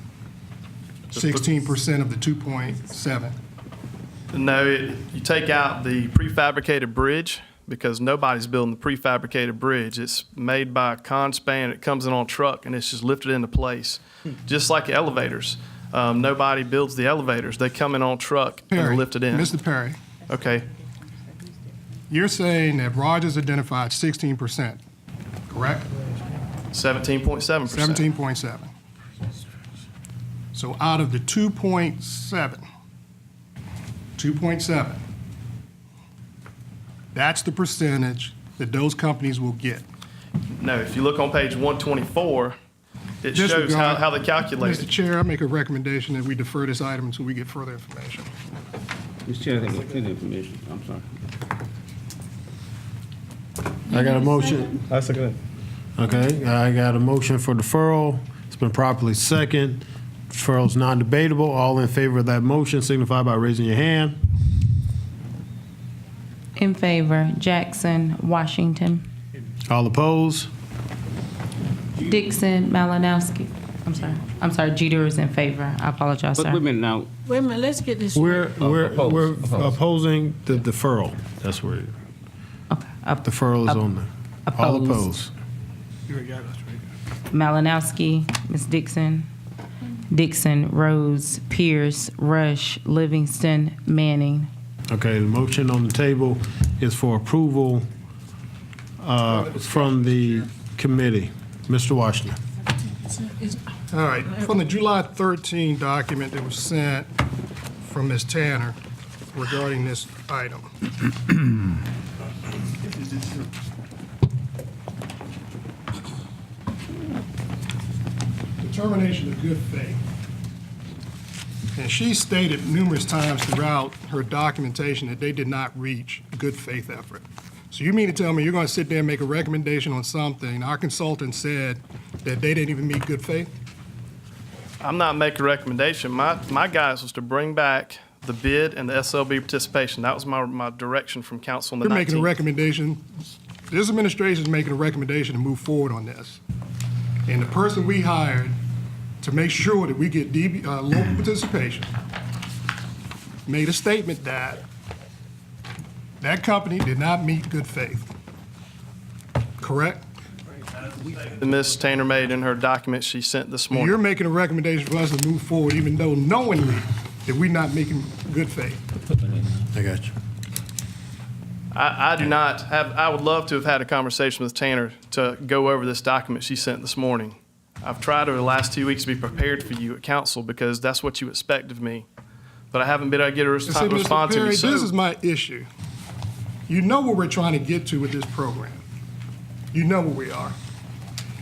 [SPEAKER 7] 16% of the 2.7.
[SPEAKER 10] No, you take out the prefabricated bridge, because nobody's building the prefabricated bridge. It's made by Conspan, it comes in on a truck, and it's just lifted into place. Just like elevators. Nobody builds the elevators. They come in on a truck and they're
[SPEAKER 7] Perry,
[SPEAKER 10] lifted in.
[SPEAKER 7] Mr. Perry,
[SPEAKER 10] Okay,
[SPEAKER 7] you're saying that Rogers identified 16%, correct?
[SPEAKER 10] 17.7%.
[SPEAKER 7] 17.7. So out of the 2.7, that's the percentage that those companies will get.
[SPEAKER 10] No, if you look on page 124, it shows
[SPEAKER 7] Disregard-
[SPEAKER 10] how they calculate
[SPEAKER 7] Mr.
[SPEAKER 10] it.
[SPEAKER 7] Chair, I make a recommendation that we defer this item until we get further information.
[SPEAKER 2] Mr. Chair, I think there's plenty of information. I'm sorry.
[SPEAKER 1] I got a motion.
[SPEAKER 11] That's a good.
[SPEAKER 1] Okay, I got a motion for deferral. It's been properly second. Deferral's non-debatable. All in favor of that motion signify by raising your hand.
[SPEAKER 6] In favor, Jackson, Washington.
[SPEAKER 1] All opposed?
[SPEAKER 6] Dixon, Malinowski. I'm sorry, Jeter is in favor. I apologize,
[SPEAKER 2] But wait a
[SPEAKER 6] sir.
[SPEAKER 2] minute now,
[SPEAKER 5] Wait a minute, let's get this.
[SPEAKER 1] We're
[SPEAKER 2] Opposed.
[SPEAKER 1] opposing the deferral. That's where
[SPEAKER 6] Okay.
[SPEAKER 1] deferral is on there. All
[SPEAKER 6] Opposed.
[SPEAKER 1] opposed.
[SPEAKER 8] You already got us right.
[SPEAKER 6] Malinowski, Ms. Dixon, Rose, Pierce, Rush, Livingston, Manning.
[SPEAKER 1] Okay, the motion on the table is for approval from the committee. Mr. Washington.
[SPEAKER 7] All right, from the July 13 document that was sent from Ms. Tanner regarding this item. Determination of good faith. And she stated numerous times throughout her documentation that they did not reach good faith effort. So you mean to tell me you're going to sit there and make a recommendation on something our consultant said that they didn't even meet good faith?
[SPEAKER 10] I'm not making a recommendation. My guidance was to bring back the bid and the SLB participation. That was my direction from council on the 19th.
[SPEAKER 7] You're making a recommendation, this administration is making a recommendation to move forward on this. And the person we hired to make sure that we get local participation made a statement that that company did not meet good faith. Correct?
[SPEAKER 10] Ms. Tanner made in her document she sent this morning.
[SPEAKER 7] You're making a recommendation for us to move forward even though knowingly that we're not making good faith.
[SPEAKER 1] I got you.
[SPEAKER 10] I do not have, I would love to have had a conversation with Tanner to go over this document she sent this morning. I've tried over the last 2 weeks to be prepared for you at council because that's what you expect of me. But I haven't been able to get a
[SPEAKER 7] See, Mr.
[SPEAKER 10] response to me.
[SPEAKER 7] Perry,
[SPEAKER 10] So
[SPEAKER 7] this is my issue. You know what we're trying to get to with this program. You know where we are.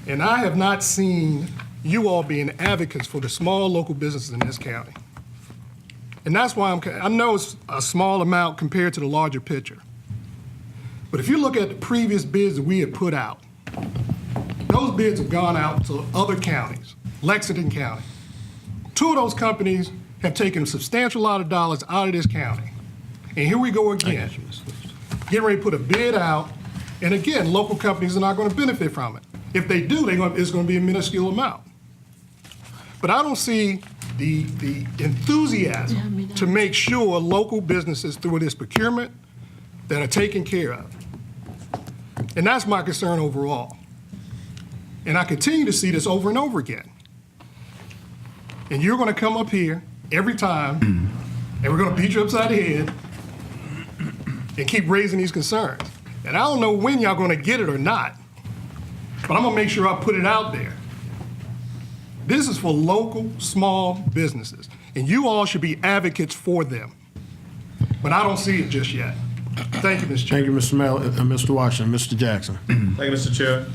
[SPEAKER 7] And I have not seen you all being advocates for the small local businesses in this county. And that's why I know it's a small amount compared to the larger picture. But if you look at the previous bids that we have put out, those bids have gone out to other counties, Lexington County. 2 of those companies have taken a substantial lot of dollars out of this county. And here we go again, getting ready to put a bid out, and again, local companies are not going to benefit from it. If they do, it's going to be a minuscule amount. But I don't see the enthusiasm to make sure local businesses through this procurement that are taken care of. And that's my concern overall. And I continue to see this over and over again. And you're going to come up here every time, and we're going to beat you upside the head and keep raising these concerns. And I don't know when y'all going to get it or not, but I'm going to make sure I put it out there. This is for local, small businesses, and you all should be advocates for them. But I don't see it just yet. Thank you, Mr. Chair.
[SPEAKER 1] Thank you, Mr. Washington. Mr. Jackson.
[SPEAKER 11] Thank you, Mr. Chair.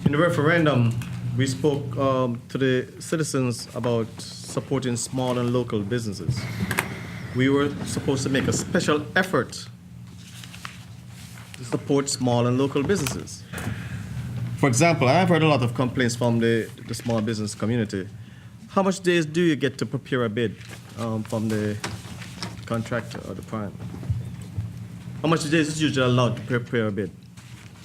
[SPEAKER 11] In the referendum, we spoke to the citizens about supporting small and local businesses. We were supposed to make a special effort to support small and local businesses. For example, I've heard a lot of complaints from the small business community. How much days do you get to prepare a bid from the contractor or the prime? How much days is usually allowed to prepare a bid?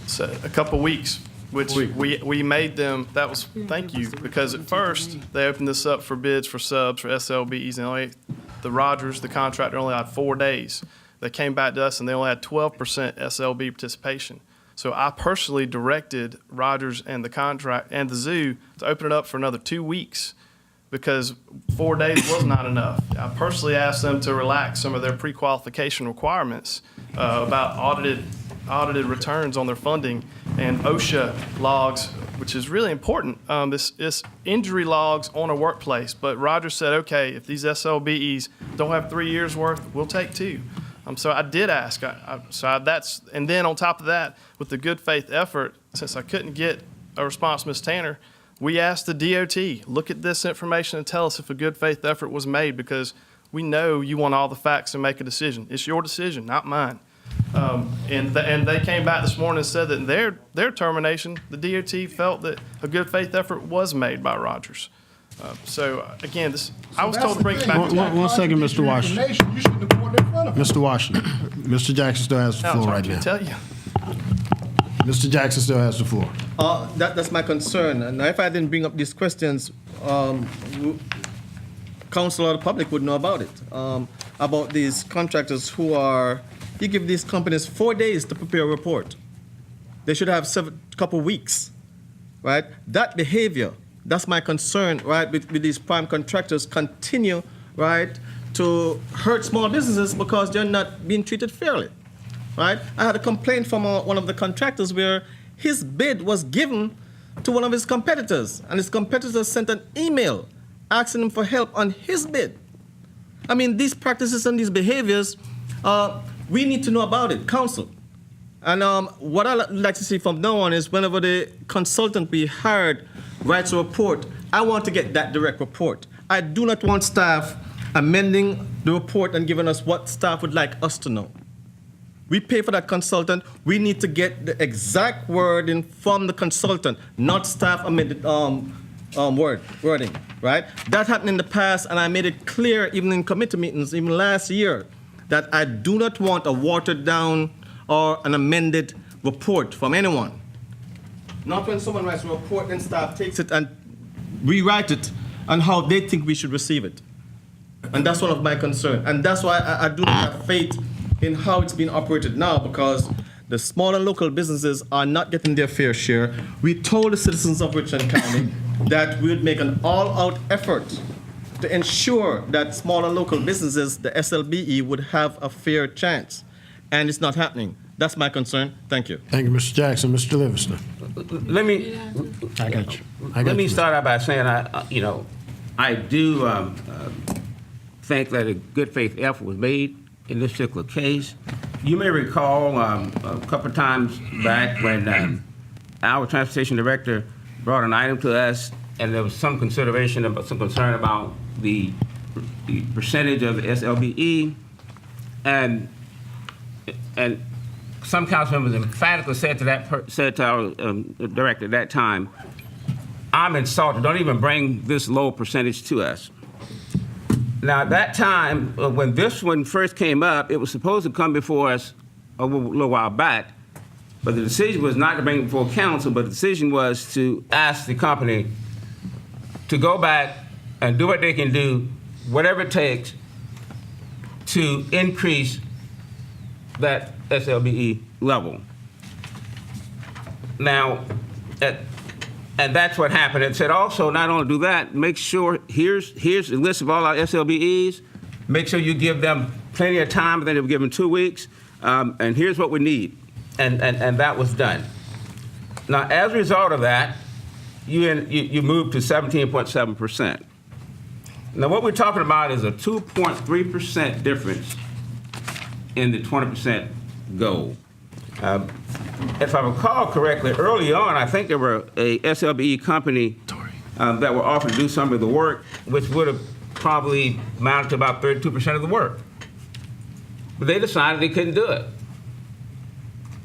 [SPEAKER 10] So a couple weeks, which we made them, that was, thank you, because at first, they opened this up for bids for subs, for SLBs, and the Rogers, the contractor, only had 4 days. They came back to us and they only had 12% SLB participation. So I personally directed Rogers and the contract and the zoo to open it up for another 2 weeks because 4 days was not enough. I personally asked them to relax some of their pre-qualification requirements about audited returns on their funding and OSHA logs, which is really important. This injury logs on a workplace. But Rogers said, okay, if these SLBEs don't have 3 years worth, we'll take 2. So I did ask. And then on top of that, with the good faith effort, since I couldn't get a response from Ms. Tanner, we asked the DOT, look at this information and tell us if a good faith effort was made, because we know you want all the facts and make a decision. It's your decision, not mine. And they came back this morning and said that in their termination, the DOT felt that a good faith effort was made by Rogers. So again, I was told to bring it back.
[SPEAKER 1] One second, Mr. Washington.
[SPEAKER 7] You shouldn't have brought it in front of us.
[SPEAKER 1] Mr. Washington. Mr. Jackson still has the floor right now.
[SPEAKER 10] Tell you.
[SPEAKER 1] Mr. Jackson still has the floor.
[SPEAKER 11] That's my concern. And if I didn't bring up these questions, council or the public would know about it. About these contractors you give these companies 4 days to prepare a report. They should have couple weeks, right? That behavior, that's my concern, right, with these prime contractors continue, right, to hurt small businesses because they're not being treated fairly, right? I had a complaint from one of the contractors where his bid was given to one of his competitors, and his competitors sent an email asking him for help on his bid. I mean, these practices and these behaviors, we need to know about it, council. And what I'd like to see from now on is whenever the consultant we hired writes a report, I want to get that direct report. I do not want staff amending the report and giving us what staff would like us to know. We pay for that consultant. We need to get the exact wording from the consultant, not staff amended wording, right? That happened in the past, and I made it clear even in committee meetings, even last year, that I do not want a watered down or an amended report from anyone. Not when someone writes a report and staff takes it and rewrite it on how they think we should receive it. And that's one of my concerns. And that's why I do not have faith in how it's being operated now, because the small and local businesses are not getting their fair share. We told the citizens of Richland County that we would make an all-out effort to ensure that small and local businesses, the SLBE, would have a fair chance. And it's not happening. That's my concern. Thank you.
[SPEAKER 1] Thank you, Mr. Jackson. Mr. Livingston.
[SPEAKER 2] Let me
[SPEAKER 1] I got you.
[SPEAKER 2] Let me start out by saying I do think that a good faith effort was made in this particular case. You may recall a couple of times back when our transportation director brought an item to us, and there was some concern about the percentage of the SLBE, and some council members emphatically said to our director at that time, "I'm insulted. Don't even bring this low percentage to us." Now, at that time, when this one first came up, it was supposed to come before us a little while back, but the decision was not to bring it before council, but the decision was to ask the company to go back and do what they can do, whatever it takes, to increase that SLBE level. Now, and that's what happened. It said also, not only do that, make sure, here's a list of all our SLBEs. Make sure you give them plenty of time, but then they were given 2 weeks. And here's what we need. And that was done. Now, as a result of that, you moved to 17.7%. Now, what we're talking about is a 2.3% difference in the 20% goal. If I recall correctly, early on, I think there were a SLBE company that were offered to do some of the work, which would have probably amounted to about 32% of the work. But they decided they couldn't do it.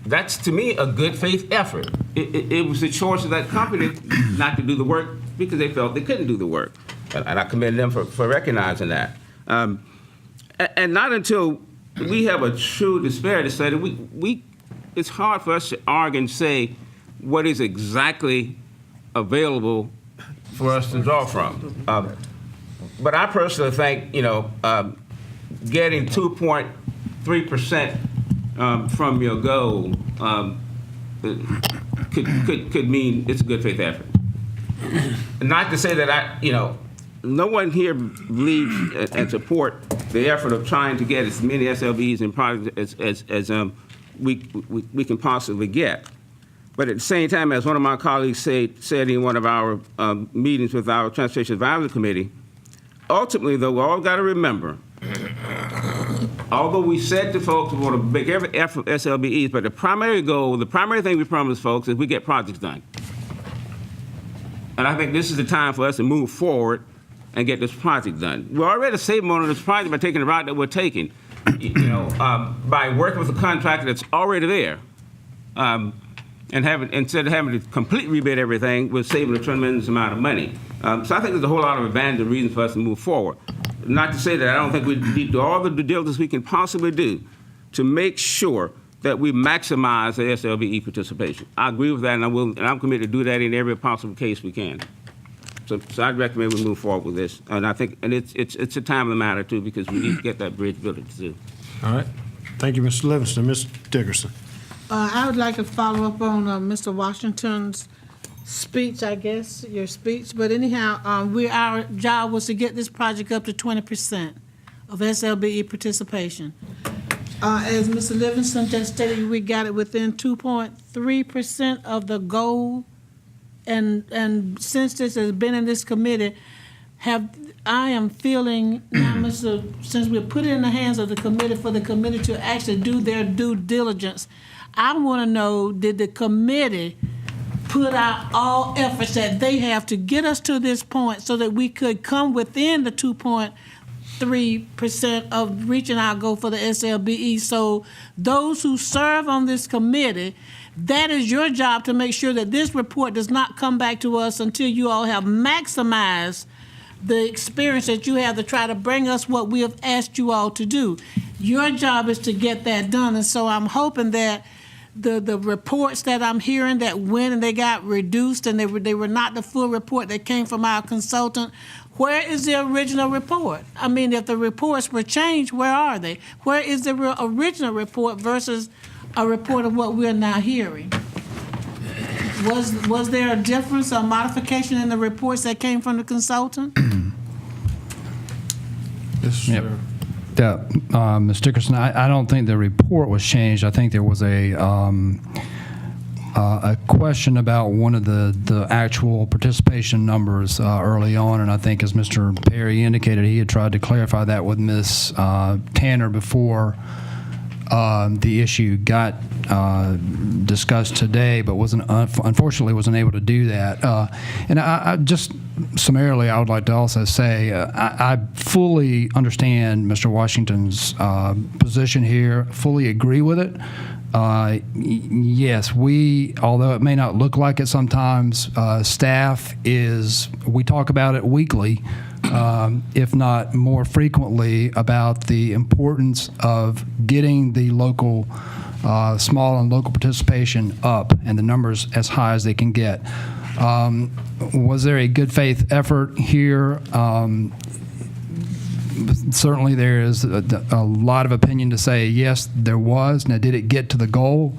[SPEAKER 2] That's, to me, a good faith effort. It was the choice of that company not to do the work because they felt they couldn't do the work. And I commend them for recognizing that. And not until we have a true disparity study, it's hard for us to argue and say what is exactly available for us to draw from. But I personally think, getting 2.3% from your goal could mean it's a good faith effort. Not to say that no one here believes and support the effort of trying to get as many SLBs and projects as we can possibly get. But at the same time, as one of my colleagues said in one of our meetings with our Transportation Advisory Committee, ultimately, though, we all got to remember, although we said to folks we want to make every effort for SLBEs, but the primary goal, the primary thing we promise folks is we get projects done. And I think this is the time for us to move forward and get this project done. We're already saving on this project by taking the route that we're taking, by working with a contractor that's already there. And instead of having to completely rebid everything, we're saving a tremendous amount of money. So I think there's a whole lot of advantage and reason for us to move forward. Not to say that I don't think we need to do all the due diligence we can possibly do to make sure that we maximize the SLBE participation. I agree with that, and I'm committed to do that in every possible case we can. So I'd recommend we move forward with this, and I think, and it's a timely matter too, because we need to get that bridge built too.
[SPEAKER 1] All right. Thank you, Mr. Livingston. Ms. Dickerson.
[SPEAKER 5] I would like to follow up on Mr. Washington's speech, I guess, your speech. But anyhow, our job was to get this project up to 20% of SLBE participation. As Mr. Livingston just stated, we got it within 2.3% of the goal. And since this has been in this committee, I am feeling now, since we put it in the hands of the committee for the committee to actually do their due diligence, I want to know, did the committee put out all efforts that they have to get us to this point so that we could come within the 2.3% of reaching our goal for the SLBE? So those who serve on this committee, that is your job to make sure that this report does not come back to us until you all have maximized the experience that you have to try to bring us what we have asked you all to do. Your job is to get that done. And so I'm hoping that the reports that I'm hearing that went and they got reduced and they were not the full report that came from our consultant, where is the original report? I mean, if the reports were changed, where are they? Where is the original report versus a report of what we're now hearing? Was there a difference or modification in the reports that came from the consultant?
[SPEAKER 1] Yes,
[SPEAKER 3] Yep.
[SPEAKER 1] sir.
[SPEAKER 3] Yeah, Ms. Dickerson, I don't think the report was changed. I think there was a question about one of the actual participation numbers early on, and I think as Mr. Perry indicated, he had tried to clarify that with Ms. Tanner before the issue got discussed today, but unfortunately wasn't able to do that. And I just summarily, I would like to also say I fully understand Mr. Washington's position here, fully agree with it. Yes, although it may not look like it sometimes, staff we talk about it weekly, if not more frequently, about the importance of getting the local, small and local participation up and the numbers as high as they can get. Was there a good faith effort here? Certainly there is a lot of opinion to say, yes, there was. Now, did it get to the goal?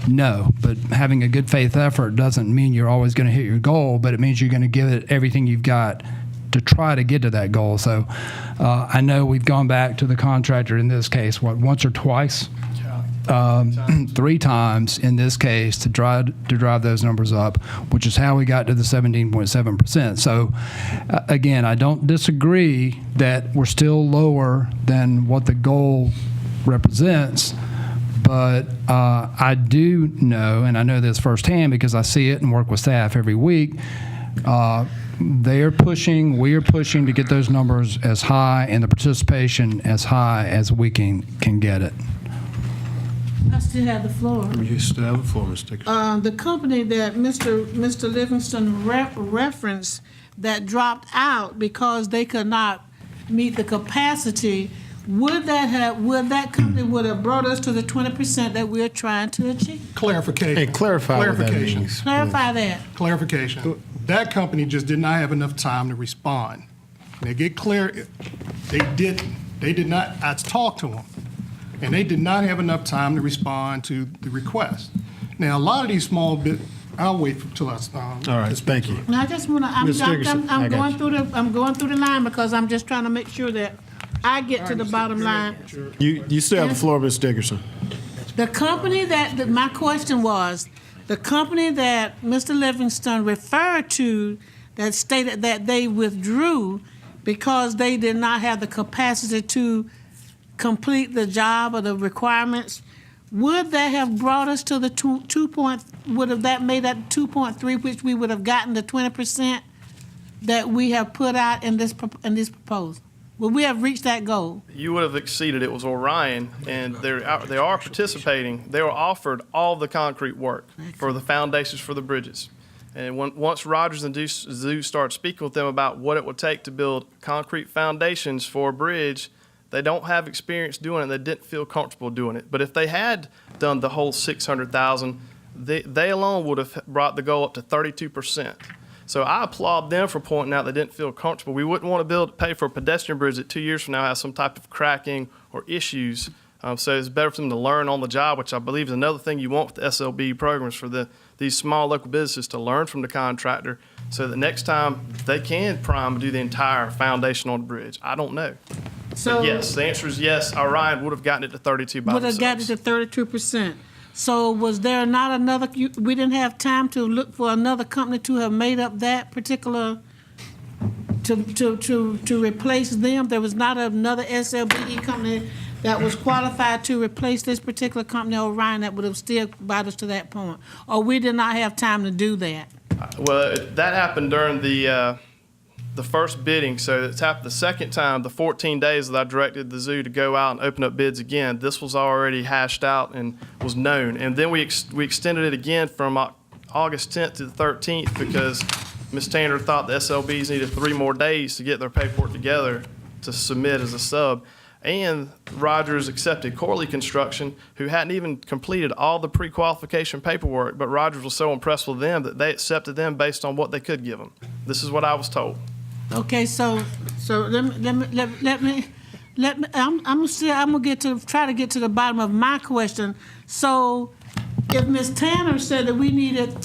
[SPEAKER 3] No, but having a good faith effort doesn't mean you're always going to hit your goal, but it means you're going to give it everything you've got to try to get to that goal. So I know we've gone back to the contractor in this case, once or twice? 3 times in this case to drive those numbers up, which is how we got to the 17.7%. So again, I don't disagree that we're still lower than what the goal represents, but I do know, and I know this firsthand because I see it and work with staff every week, they are pushing, we are pushing to get those numbers as high and the participation as high as we can get it.
[SPEAKER 5] I still have the floor.
[SPEAKER 1] You still have the floor, Ms. Dickerson.
[SPEAKER 5] The company that Mr. Livingston referenced that dropped out because they could not meet the capacity, would that company would have brought us to the 20% that we're trying to achieve?
[SPEAKER 7] Clarification.
[SPEAKER 1] Hey, clarify what that
[SPEAKER 7] Clarification.
[SPEAKER 1] means.
[SPEAKER 5] Clarify that.
[SPEAKER 7] Clarification. That company just did not have enough time to respond. They get clear, they didn't. They did not, I talked to them, and they did not have enough time to respond to the request. Now, a lot of these small I'll wait till us.
[SPEAKER 1] All right, thank you.
[SPEAKER 5] Now, I just want to,
[SPEAKER 1] Ms. Dickerson, I got
[SPEAKER 5] I'm going through the line because I'm just trying to make sure that I get to the bottom line.
[SPEAKER 1] You still have the floor, Ms. Dickerson.
[SPEAKER 5] The company my question was, the company that Mr. Livingston referred to that stated that they withdrew because they did not have the capacity to complete the job or the requirements, would that have brought us to the would have that made that 2.3, which we would have gotten the 20% that we have put out in this proposal? Would we have reached that goal?
[SPEAKER 10] You would have exceeded it. Was Orion, and they are participating. They were offered all the concrete work for the foundations for the bridges. And once Rogers and Zoo started speaking with them about what it would take to build concrete foundations for a bridge, they don't have experience doing it. They didn't feel comfortable doing it. But if they had done the whole 600,000, they alone would have brought the goal up to 32%. So I applaud them for pointing out they didn't feel comfortable. We wouldn't want to pay for a pedestrian bridge that 2 years from now has some type of cracking or issues. So it's better for them to learn on the job, which I believe is another thing you want with the SLB programs for these small local businesses to learn from the contractor so that next time they can prime and do the entire foundation on the bridge. I don't know.
[SPEAKER 5] So
[SPEAKER 10] But yes, the answer is yes. Orion would have gotten it to 32 by
[SPEAKER 5] would have
[SPEAKER 10] themselves.
[SPEAKER 5] gotten it to 32%. So was there not another, we didn't have time to look for another company to have made up that particular, to replace them? There was not another SLBE company that was qualified to replace this particular company, Orion, that would have still brought us to that point? Or we did not have time to do that?
[SPEAKER 10] Well, that happened during the first bidding. So it's happened the second time, the 14 days that I directed the zoo to go out and open up bids again. This was already hashed out and was known. And then we extended it again from August 10th to the 13th because Ms. Tanner thought the SLBs needed 3 more days to get their paperwork together to submit as a sub. And Rogers accepted Corley Construction, who hadn't even completed all the pre-qualification paperwork, but Rogers was so impressed with them that they accepted them based on what they could give them. This is what I was told.
[SPEAKER 5] Okay, so let me. I'm gonna try to get to the bottom of my question. So, if Ms. Tanner said that we needed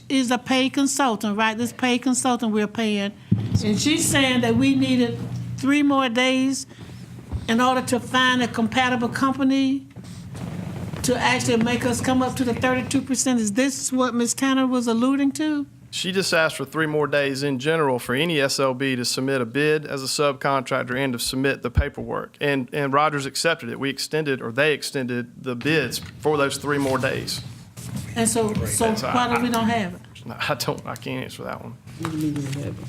[SPEAKER 5] is a paid consultant, right? This paid consultant we're paying, and she's saying that we needed 3 more days in order to find a compatible company to actually make us come up to the 32%. Is this what Ms. Tanner was alluding to?
[SPEAKER 10] She just asked for 3 more days in general for any SLB to submit a bid as a subcontractor and to submit the paperwork. And Rogers accepted it. They extended the bids for those 3 more days.
[SPEAKER 5] And so why do we don't have it?
[SPEAKER 10] I can't answer that one.
[SPEAKER 2] What do you mean you have it?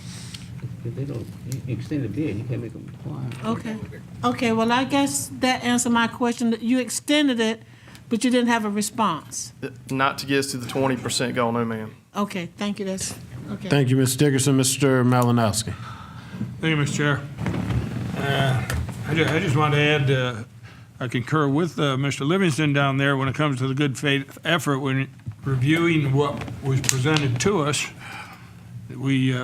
[SPEAKER 2] If they don't extend the bid, you can't make them comply.
[SPEAKER 5] Okay, well, I guess that answered my question. That you extended it, but you didn't have a response.
[SPEAKER 10] Not to get us to the 20% goal, no ma'am.
[SPEAKER 5] Okay, thank you, that's, okay.
[SPEAKER 1] Thank you, Ms. Dickerson. Mr. Malinowski.
[SPEAKER 8] Thank you, Mr. Chair. I just want to add, I concur with Mr. Livingston down there when it comes to the good faith effort when reviewing what was presented to us. We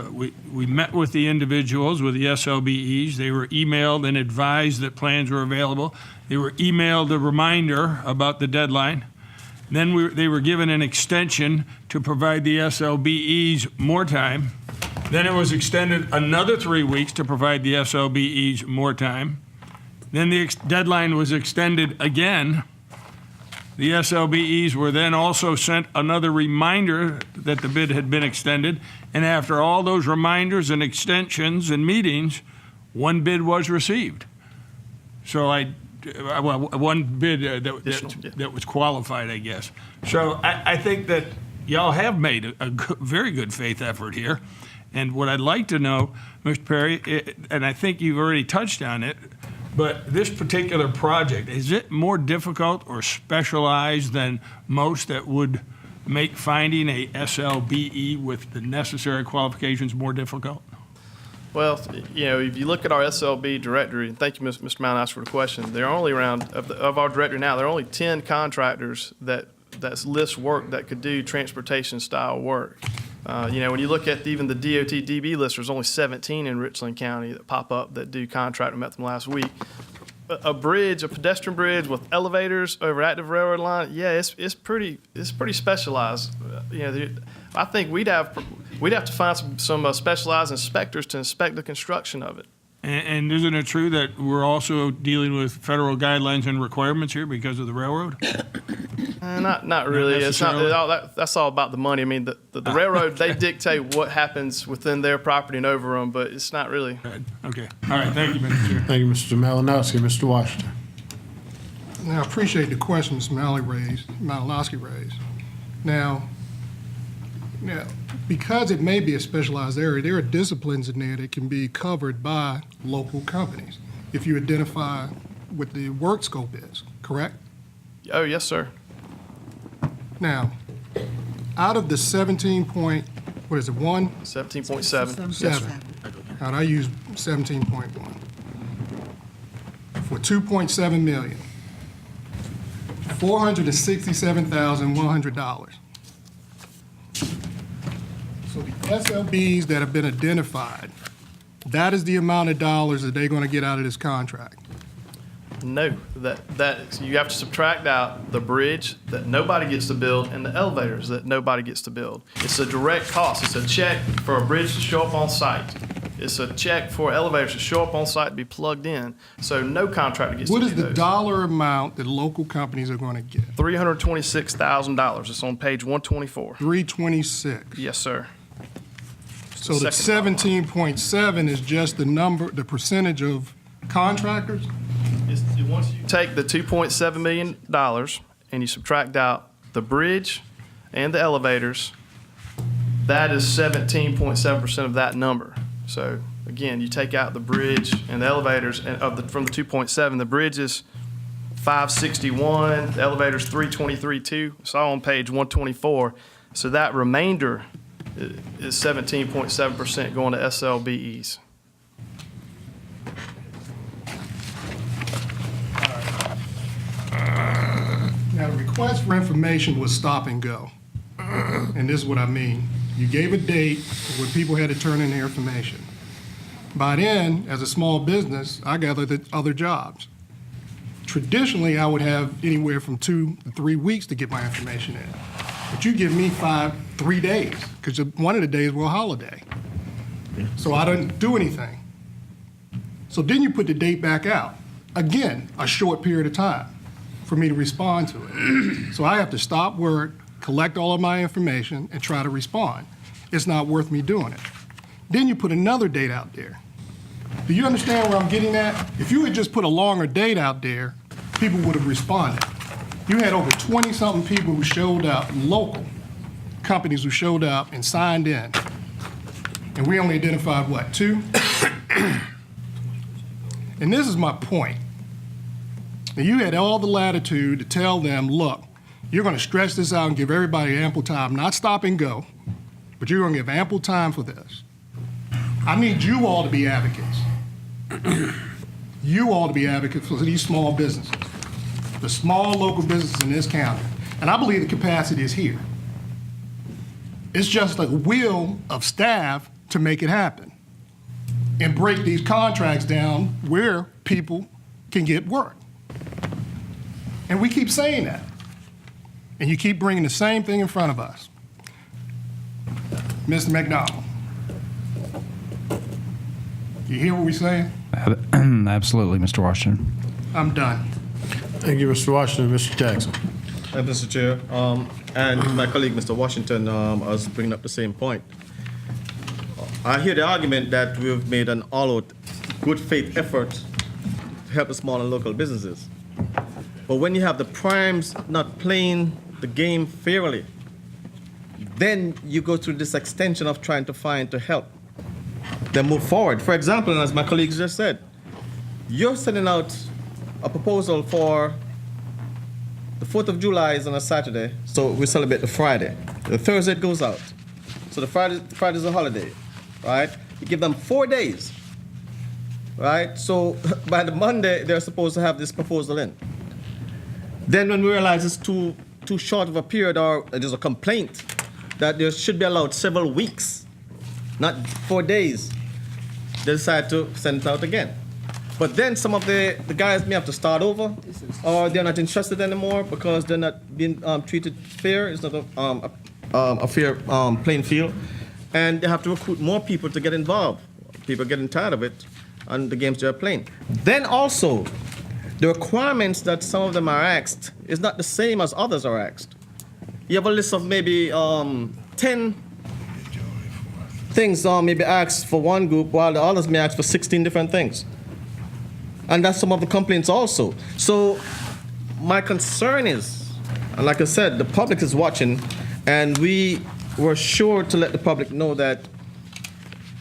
[SPEAKER 8] met with the individuals, with the SLBEs. They were emailed and advised that plans were available. They were emailed a reminder about the deadline. Then they were given an extension to provide the SLBEs more time. Then it was extended another 3 weeks to provide the SLBEs more time. Then the deadline was extended again. The SLBEs were then also sent another reminder that the bid had been extended. And after all those reminders and extensions and meetings, one bid was received. So one bid that was qualified, I guess. So I think that y'all have made a very good faith effort here. And what I'd like to know, Mr. Perry, and I think you've already touched on it, but this particular project, is it more difficult or specialized than most that would make finding a SLBE with the necessary qualifications more difficult?
[SPEAKER 10] Well, if you look at our SLB directory, and thank you, Mr. Mount, for the question, there are only around, of our directory now, there are only 10 contractors that list work that could do transportation style work. When you look at even the DOT DB list, there's only 17 in Richland County that pop up that do contract. We met them last week. A pedestrian bridge with elevators over active railroad line, yeah, it's pretty specialized. I think we'd have to find some specialized inspectors to inspect the construction of it.
[SPEAKER 8] And isn't it true that we're also dealing with federal guidelines and requirements here because of the railroad?
[SPEAKER 10] Not really. It's not. That's all about the money. I mean, the railroad, they dictate what happens within their property and over them, but it's not really.
[SPEAKER 8] Okay. All right. Thank you, Mr. Chair.
[SPEAKER 1] Thank you, Mr. Malinowski. Mr. Washington.
[SPEAKER 7] Now, I appreciate the question Mr. Malinowski raised. Now, because it may be a specialized area, there are disciplines in there that can be covered by local companies if you identify what the work scope is, correct?
[SPEAKER 10] Oh, yes, sir.
[SPEAKER 7] Now, out of the 17.1?
[SPEAKER 10] 17.7.
[SPEAKER 7] Seven. How'd I use 17.1? For $2.7 million, $467,100. So the SLBs that have been identified, that is the amount of dollars that they're going to get out of this contract.
[SPEAKER 10] No, that you have to subtract out the bridge that nobody gets to build and the elevators that nobody gets to build. It's a direct cost. It's a check for a bridge to show up on site. It's a check for elevators to show up on site to be plugged in. So no contractor gets to do those.
[SPEAKER 7] What is the dollar amount that local companies are going to get?
[SPEAKER 10] $326,000. It's on page 124.
[SPEAKER 7] 326.
[SPEAKER 10] Yes, sir.
[SPEAKER 7] So the 17.7 is just the number, the percentage of contractors?
[SPEAKER 10] Once you take the $2.7 million and you subtract out the bridge and the elevators, that is 17.7% of that number. So again, you take out the bridge and the elevators, and from the 2.7, the bridge is 561, the elevators 323.2. It's all on page 124. So that remainder is 17.7% going to SLBEs.
[SPEAKER 7] Now, the request for information was stop and go. And this is what I mean. You gave a date when people had to turn in their information. By then, as a small business, I gathered other jobs. Traditionally, I would have anywhere from 2 to 3 weeks to get my information in. But you give me 3 days, because one of the days were a holiday. So I didn't do anything. So then you put the date back out. Again, a short period of time for me to respond to it. So I have to stop work, collect all of my information, and try to respond. It's not worth me doing it. Then you put another date out there. Do you understand where I'm getting at? If you had just put a longer date out there, people would have responded. You had over 20-something people who showed up, local companies who showed up and signed in. And we only identified, what, 2? And this is my point. Now, you had all the latitude to tell them, look, you're going to stretch this out and give everybody ample time, not stop and go, but you're going to give ample time for this. I need you all to be advocates. You all to be advocates for these small businesses, the small local businesses in this county. And I believe the capacity is here. It's just a will of staff to make it happen and break these contracts down where people can get work. And we keep saying that. and you keep bringing the same thing in front of us. Mr. McDonald, you hear what we're saying?
[SPEAKER 3] Absolutely, Mr. Washington.
[SPEAKER 7] I'm done.
[SPEAKER 1] Thank you, Mr. Washington. Mr. Jackson.
[SPEAKER 11] Mr. Chair, and my colleague, Mr. Washington, was bringing up the same point. I hear the argument that we've made an all-out good faith effort to help the small and local businesses. But when you have the primes not playing the game fairly, then you go through this extension of trying to help them move forward. For example, as my colleagues just said, you're sending out a proposal for the 4th of July is on a Saturday, so we celebrate the Friday. The Thursday it goes out. So the Friday is a holiday, right? You give them 4 days, right? So by the Monday, they're supposed to have this proposal in. Then when we realize it's too short of a period, or there's a complaint that there should be allowed several weeks, not 4 days, they decide to send it out again. But then some of the guys may have to start over, or they're not interested anymore because they're not being treated fair. It's not a fair playing field. And they have to recruit more people to get involved. People are getting tired of it and the games they're playing. Then also, the requirements that some of them are asked is not the same as others are asked. You have a list of maybe 10 things maybe asked for one group, while the others may ask for 16 different things. And that's some of the complaints also. So my concern is, and like I said, the public is watching, and we were sure to let the public know that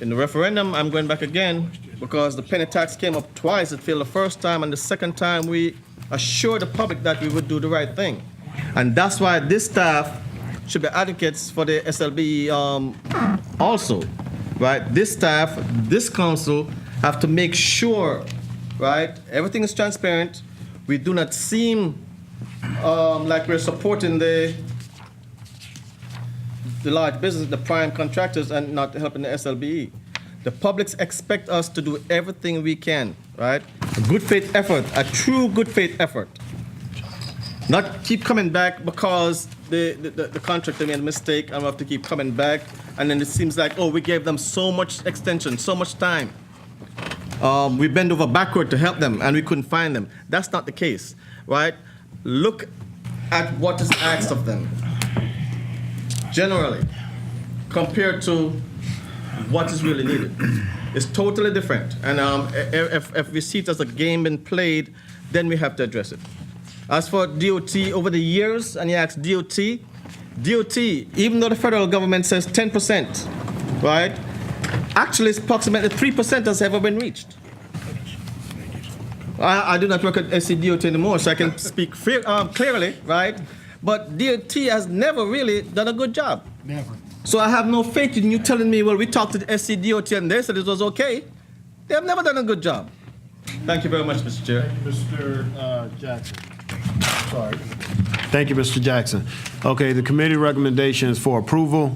[SPEAKER 11] in the referendum, I'm going back again, because the penny tax came up twice. It failed the first time, and the second time we assured the public that we would do the right thing. And that's why this staff should be advocates for the SLB also, right? This staff, this council have to make sure, right, everything is transparent. We do not seem like we're supporting the large business, the prime contractors, and not helping the SLBE. The publics expect us to do everything we can, right? A good faith effort, a true good faith effort. Not keep coming back because the contractor made a mistake and we have to keep coming back. And then it seems like, oh, we gave them so much extension, so much time. We bend over backward to help them and we couldn't find them. That's not the case, right? Look at what is asked of them, generally, compared to what is really needed. It's totally different. And if we see it as a game being played, then we have to address it. As for DOT, over the years, and you ask DOT, even though the federal government says 10%, right? Actually, it's approximately 3% has ever been reached. I do not work at SCDOT anymore, so I can speak clearly, right? But DOT has never really done a good job.
[SPEAKER 7] Never.
[SPEAKER 11] So I have no faith in you telling me, well, we talked to the SCDOT and they said it was okay. They have never done a good job. Thank you very much, Mr. Chair.
[SPEAKER 1] Mr. Jackson. Sorry. Thank you, Mr. Jackson. Okay, the committee recommendation is for approval.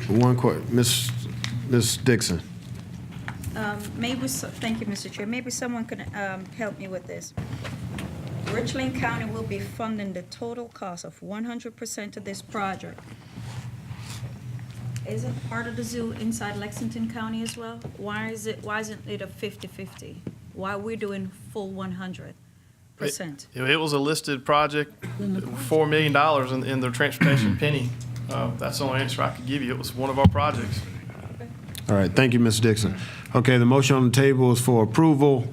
[SPEAKER 1] One question, Ms. Dixon.
[SPEAKER 12] Thank you, Mr. Chair. Maybe someone can help me with this. Richland County will be funding the total cost of 100% of this project. Isn't part of the zoo inside Lexington County as well? Why isn't it a 50-50? Why are we doing full 100%?
[SPEAKER 10] It was a listed project, $4 million in the transportation penny. That's the only answer I could give you. It was one of our projects.
[SPEAKER 1] All right, thank you, Ms. Dixon. Okay, the motion on the table is for approval.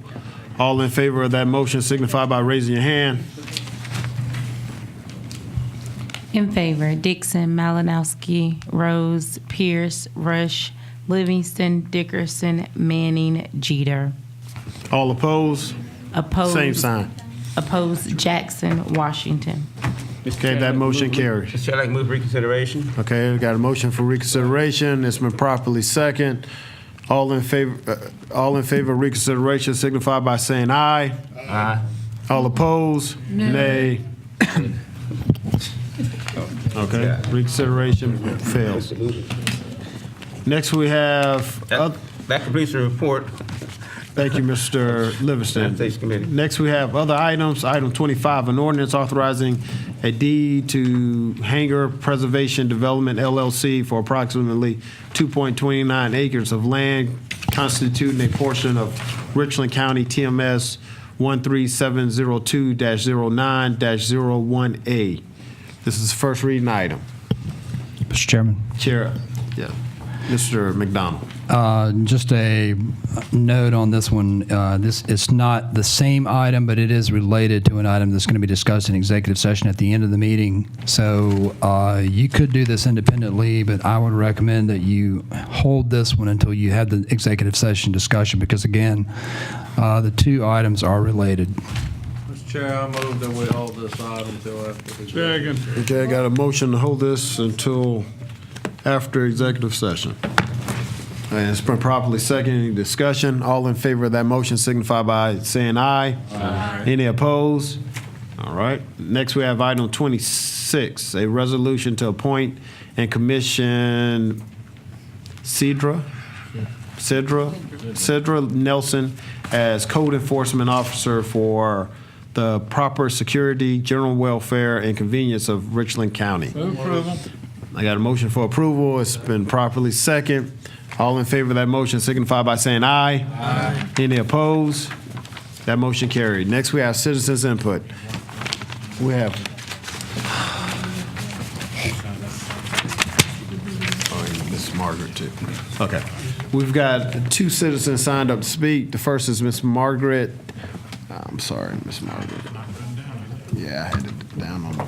[SPEAKER 1] All in favor of that motion signify by raising your hand.
[SPEAKER 6] In favor, Dixon, Malinowski, Rose, Pierce, Rush, Livingston, Dickerson, Manning, Jeter.
[SPEAKER 1] All opposed?
[SPEAKER 6] Opposed.
[SPEAKER 1] Same sign.
[SPEAKER 6] Opposed, Jackson, Washington.
[SPEAKER 1] Okay, that motion carries.
[SPEAKER 2] Mr. Chair, I'd like to move reconsideration.
[SPEAKER 1] Okay, we got a motion for reconsideration. It's been properly second. All in favor of reconsideration signify by saying aye.
[SPEAKER 2] Aye.
[SPEAKER 1] All opposed? Nay. Okay, reconsideration fails. Next we have,
[SPEAKER 2] That completes the report.
[SPEAKER 1] Thank you, Mr. Livingston.
[SPEAKER 2] Sanitation Committee.
[SPEAKER 1] Next, we have other items. Item 25, an ordinance authorizing a deed to Hanger Preservation Development LLC for approximately 2.29 acres of land constituting a portion of Richland County TMS 13702-09-01A. This is the first reading item.
[SPEAKER 3] Mr. Chairman.
[SPEAKER 1] Chair, yeah, Mr. McDonald.
[SPEAKER 3] Just a note on this one. This is not the same item, but it is related to an item that's going to be discussed in executive session at the end of the meeting. So you could do this independently, but I would recommend that you hold this one until you have the executive session discussion, because again, the two items are related.
[SPEAKER 4] Mr. Chair, I move that we hold this item until after the.
[SPEAKER 8] Second.
[SPEAKER 1] Okay, I got a motion to hold this until after executive session. And it's been properly seconded. Any discussion? All in favor of that motion signify by saying aye. Aye. Any opposed? All right. Next, we have item 26, a resolution to appoint and commission Cedra Nelson as code enforcement officer for the proper security, general welfare, and convenience of Richland County.
[SPEAKER 4] Move approval.
[SPEAKER 1] I got a motion for approval. It's been properly seconded. All in favor of that motion signify by saying aye. Aye. Any opposed? That motion carried. Next, we have citizens' input. We have. Oh, and Miss Margaret, too. Okay. We've got two citizens signed up to speak. The first is Miss Margaret. I'm sorry, Miss Margaret. Yeah, I had it down on the.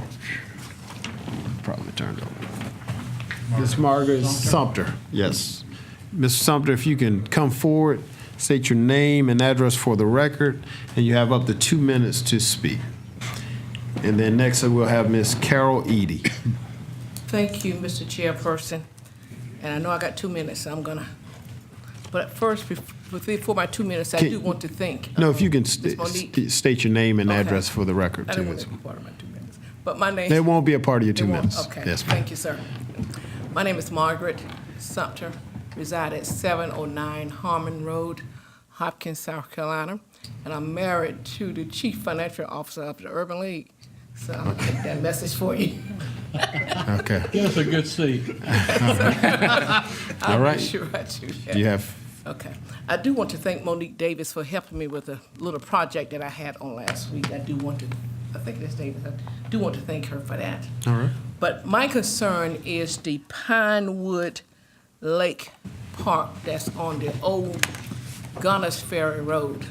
[SPEAKER 1] Probably turned over. Miss Margaret Sumter. Yes. Ms. Sumter, if you can come forward, state your name and address for the record, and you have up to 2 minutes to speak. And then next, we'll have Ms. Carol Eady.
[SPEAKER 13] Thank you, Mr. Chairperson. And I know I got 2 minutes, so I'm gonna, but first, before my 2 minutes, I do want to thank.
[SPEAKER 1] No, if you can
[SPEAKER 13] Ms. Monique.
[SPEAKER 1] state your name and
[SPEAKER 13] Okay.
[SPEAKER 1] address for the record,
[SPEAKER 13] I
[SPEAKER 1] too.
[SPEAKER 13] don't want it to be part of my 2 minutes, but my name.
[SPEAKER 1] It won't be a part of your
[SPEAKER 13] It
[SPEAKER 1] 2
[SPEAKER 13] won't?
[SPEAKER 1] minutes.
[SPEAKER 13] Okay,
[SPEAKER 1] Yes, ma'am.
[SPEAKER 13] thank you, sir. My name is Margaret Sumter, reside at 709 Harmon Road, Hopkins, South Carolina, and I'm married to the Chief Financial Officer of the Urban League. So I'll take that message for you.
[SPEAKER 1] Okay.
[SPEAKER 4] Give us a good seat.
[SPEAKER 1] All right.
[SPEAKER 13] I'm sure I do.
[SPEAKER 1] Do you have,
[SPEAKER 13] Okay. I do want to thank Monique Davis for helping me with a little project that I had on last week. I think that's Davis. I do want to thank her for that.
[SPEAKER 1] all right.
[SPEAKER 13] But my concern is the Pinewood Lake Park that's on the old Gunners Ferry Road.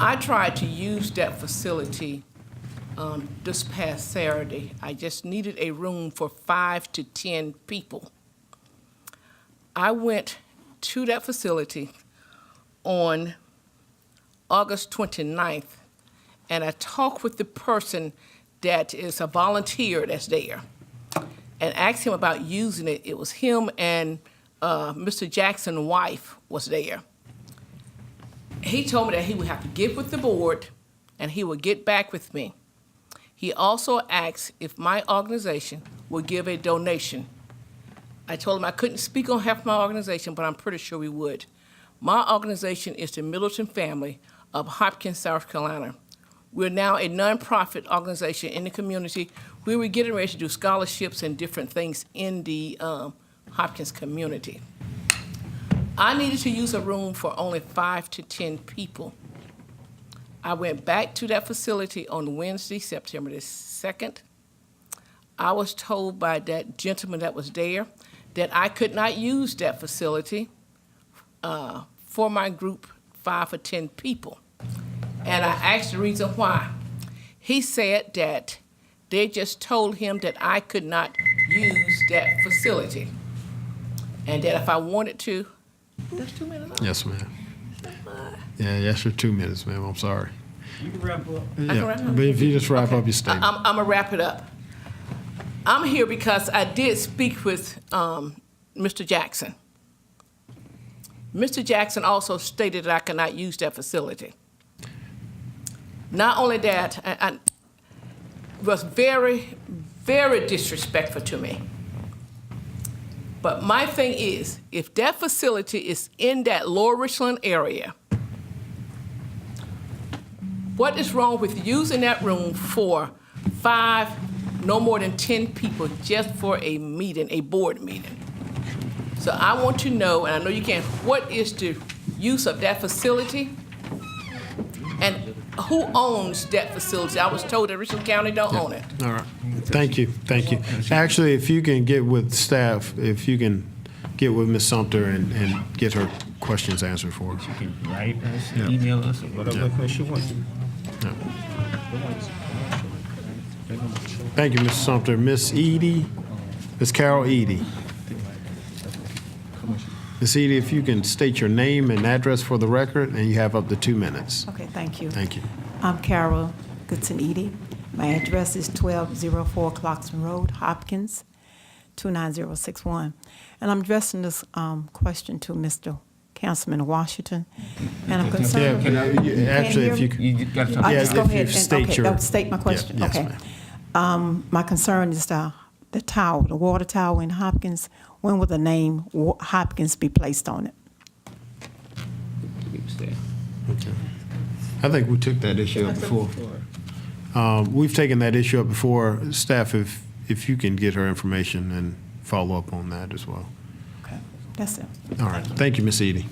[SPEAKER 13] I tried to use that facility this past Saturday. I just needed a room for 5 to 10 people. I went to that facility on August 29th, and I talked with the person that is a volunteer that's there and asked him about using it. It was him and Mr. Jackson's wife was there. He told me that he would have to get with the board and he would get back with me. He also asked if my organization would give a donation. I told him I couldn't speak on behalf of my organization, but I'm pretty sure we would. My organization is the Middleton family of Hopkins, South Carolina. We're now a nonprofit organization in the community. We were getting ready to do scholarships and different things in the Hopkins community. I needed to use a room for only 5 to 10 people. I went back to that facility on Wednesday, September the 2nd. I was told by that gentleman that was there that I could not use that facility for my group, 5 or 10 people. And I asked the reason why. He said that they just told him that I could not use that facility. And that if I wanted to, that's 2 minutes.
[SPEAKER 1] Yes, ma'am. Yeah, yes, your 2 minutes, ma'am. I'm sorry.
[SPEAKER 13] You can wrap up. I
[SPEAKER 1] Yeah,
[SPEAKER 13] can wrap up?
[SPEAKER 1] but if you just wrap up your statement.
[SPEAKER 13] I'm gonna wrap it up. I'm here because I did speak with Mr. Jackson. Mr. Jackson also stated that I could not use that facility. Not only that, I was very, very disrespectful to me. But my thing is, if that facility is in that Lower Richland area, what is wrong with using that room for 5, no more than 10 people, just for a meeting, a board meeting? So I want to know, and I know you can't, what is the use of that facility? And who owns that facility? I was told that Richland County don't own it.
[SPEAKER 1] All right. Thank you. Actually, if you can get with staff, if you can get with Ms. Sumter and get her questions answered for us.
[SPEAKER 2] You can write us,
[SPEAKER 1] Yeah.
[SPEAKER 2] email us, or whatever question you want.
[SPEAKER 1] Thank you, Ms. Sumter. Ms. Edie, Ms. Carol Edie. Ms. Edie, if you can state your name and address for the record, and you have up to 2 minutes.
[SPEAKER 14] Okay, thank you.
[SPEAKER 1] Thank you.
[SPEAKER 14] I'm Carol Goodson Edie. My address is 1204 Clarkson Road, Hopkins, 29061. And I'm addressing this question to Mr. Councilman Washington. And I'm concerned.
[SPEAKER 1] Actually, if you could.
[SPEAKER 2] You got something?
[SPEAKER 14] I
[SPEAKER 1] Yeah,
[SPEAKER 14] just go
[SPEAKER 1] if you
[SPEAKER 14] ahead and,
[SPEAKER 1] state
[SPEAKER 14] okay,
[SPEAKER 1] your-
[SPEAKER 14] I'll state my question.
[SPEAKER 1] Yes,
[SPEAKER 14] Okay.
[SPEAKER 1] ma'am.
[SPEAKER 14] My concern is the tower, the water tower in Hopkins. When will the name Hopkins be placed on it?
[SPEAKER 1] I think we took that issue up before. We've taken that issue up before. Staff, if you can get her information and follow up on that as well.
[SPEAKER 14] Okay, that's it.
[SPEAKER 1] All right. Thank you, Ms. Edie.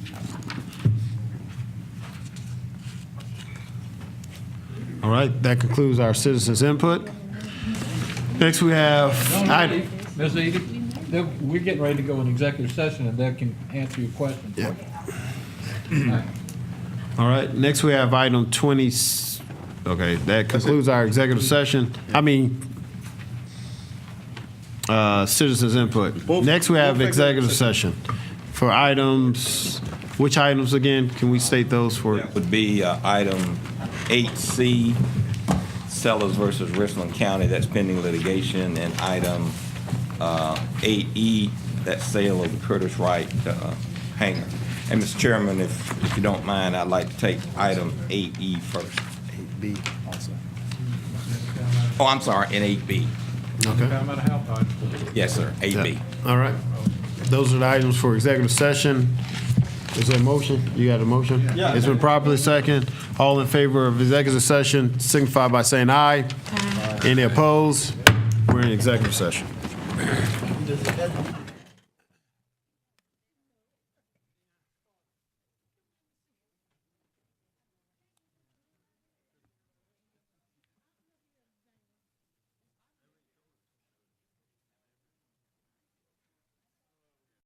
[SPEAKER 1] All right, that concludes our citizens' input. Next, we have item.
[SPEAKER 4] Ms. Edie, we're getting ready to go in executive session, and they can answer your question.
[SPEAKER 1] Yeah. All right, next we have item 20. Okay, that concludes our executive session. Citizens' input. Next, we have executive session for items. Which items again? Can we state those for?
[SPEAKER 15] Would be item 8C, Sellers versus Richland County, that's pending litigation, and item 8E, that sale of the Curtis Wright hangar. And Mr. Chairman, if you don't mind, I'd like to take item 8E first. 8B also. Oh, I'm sorry, and 8B.
[SPEAKER 1] Okay.
[SPEAKER 15] Yes, sir, 8B.
[SPEAKER 1] All right. Those are the items for executive session. Is there a motion? You got a motion? Yeah. It's been properly second. All in favor of executive session, signify by saying aye. Aye. Any opposed? We're in executive session.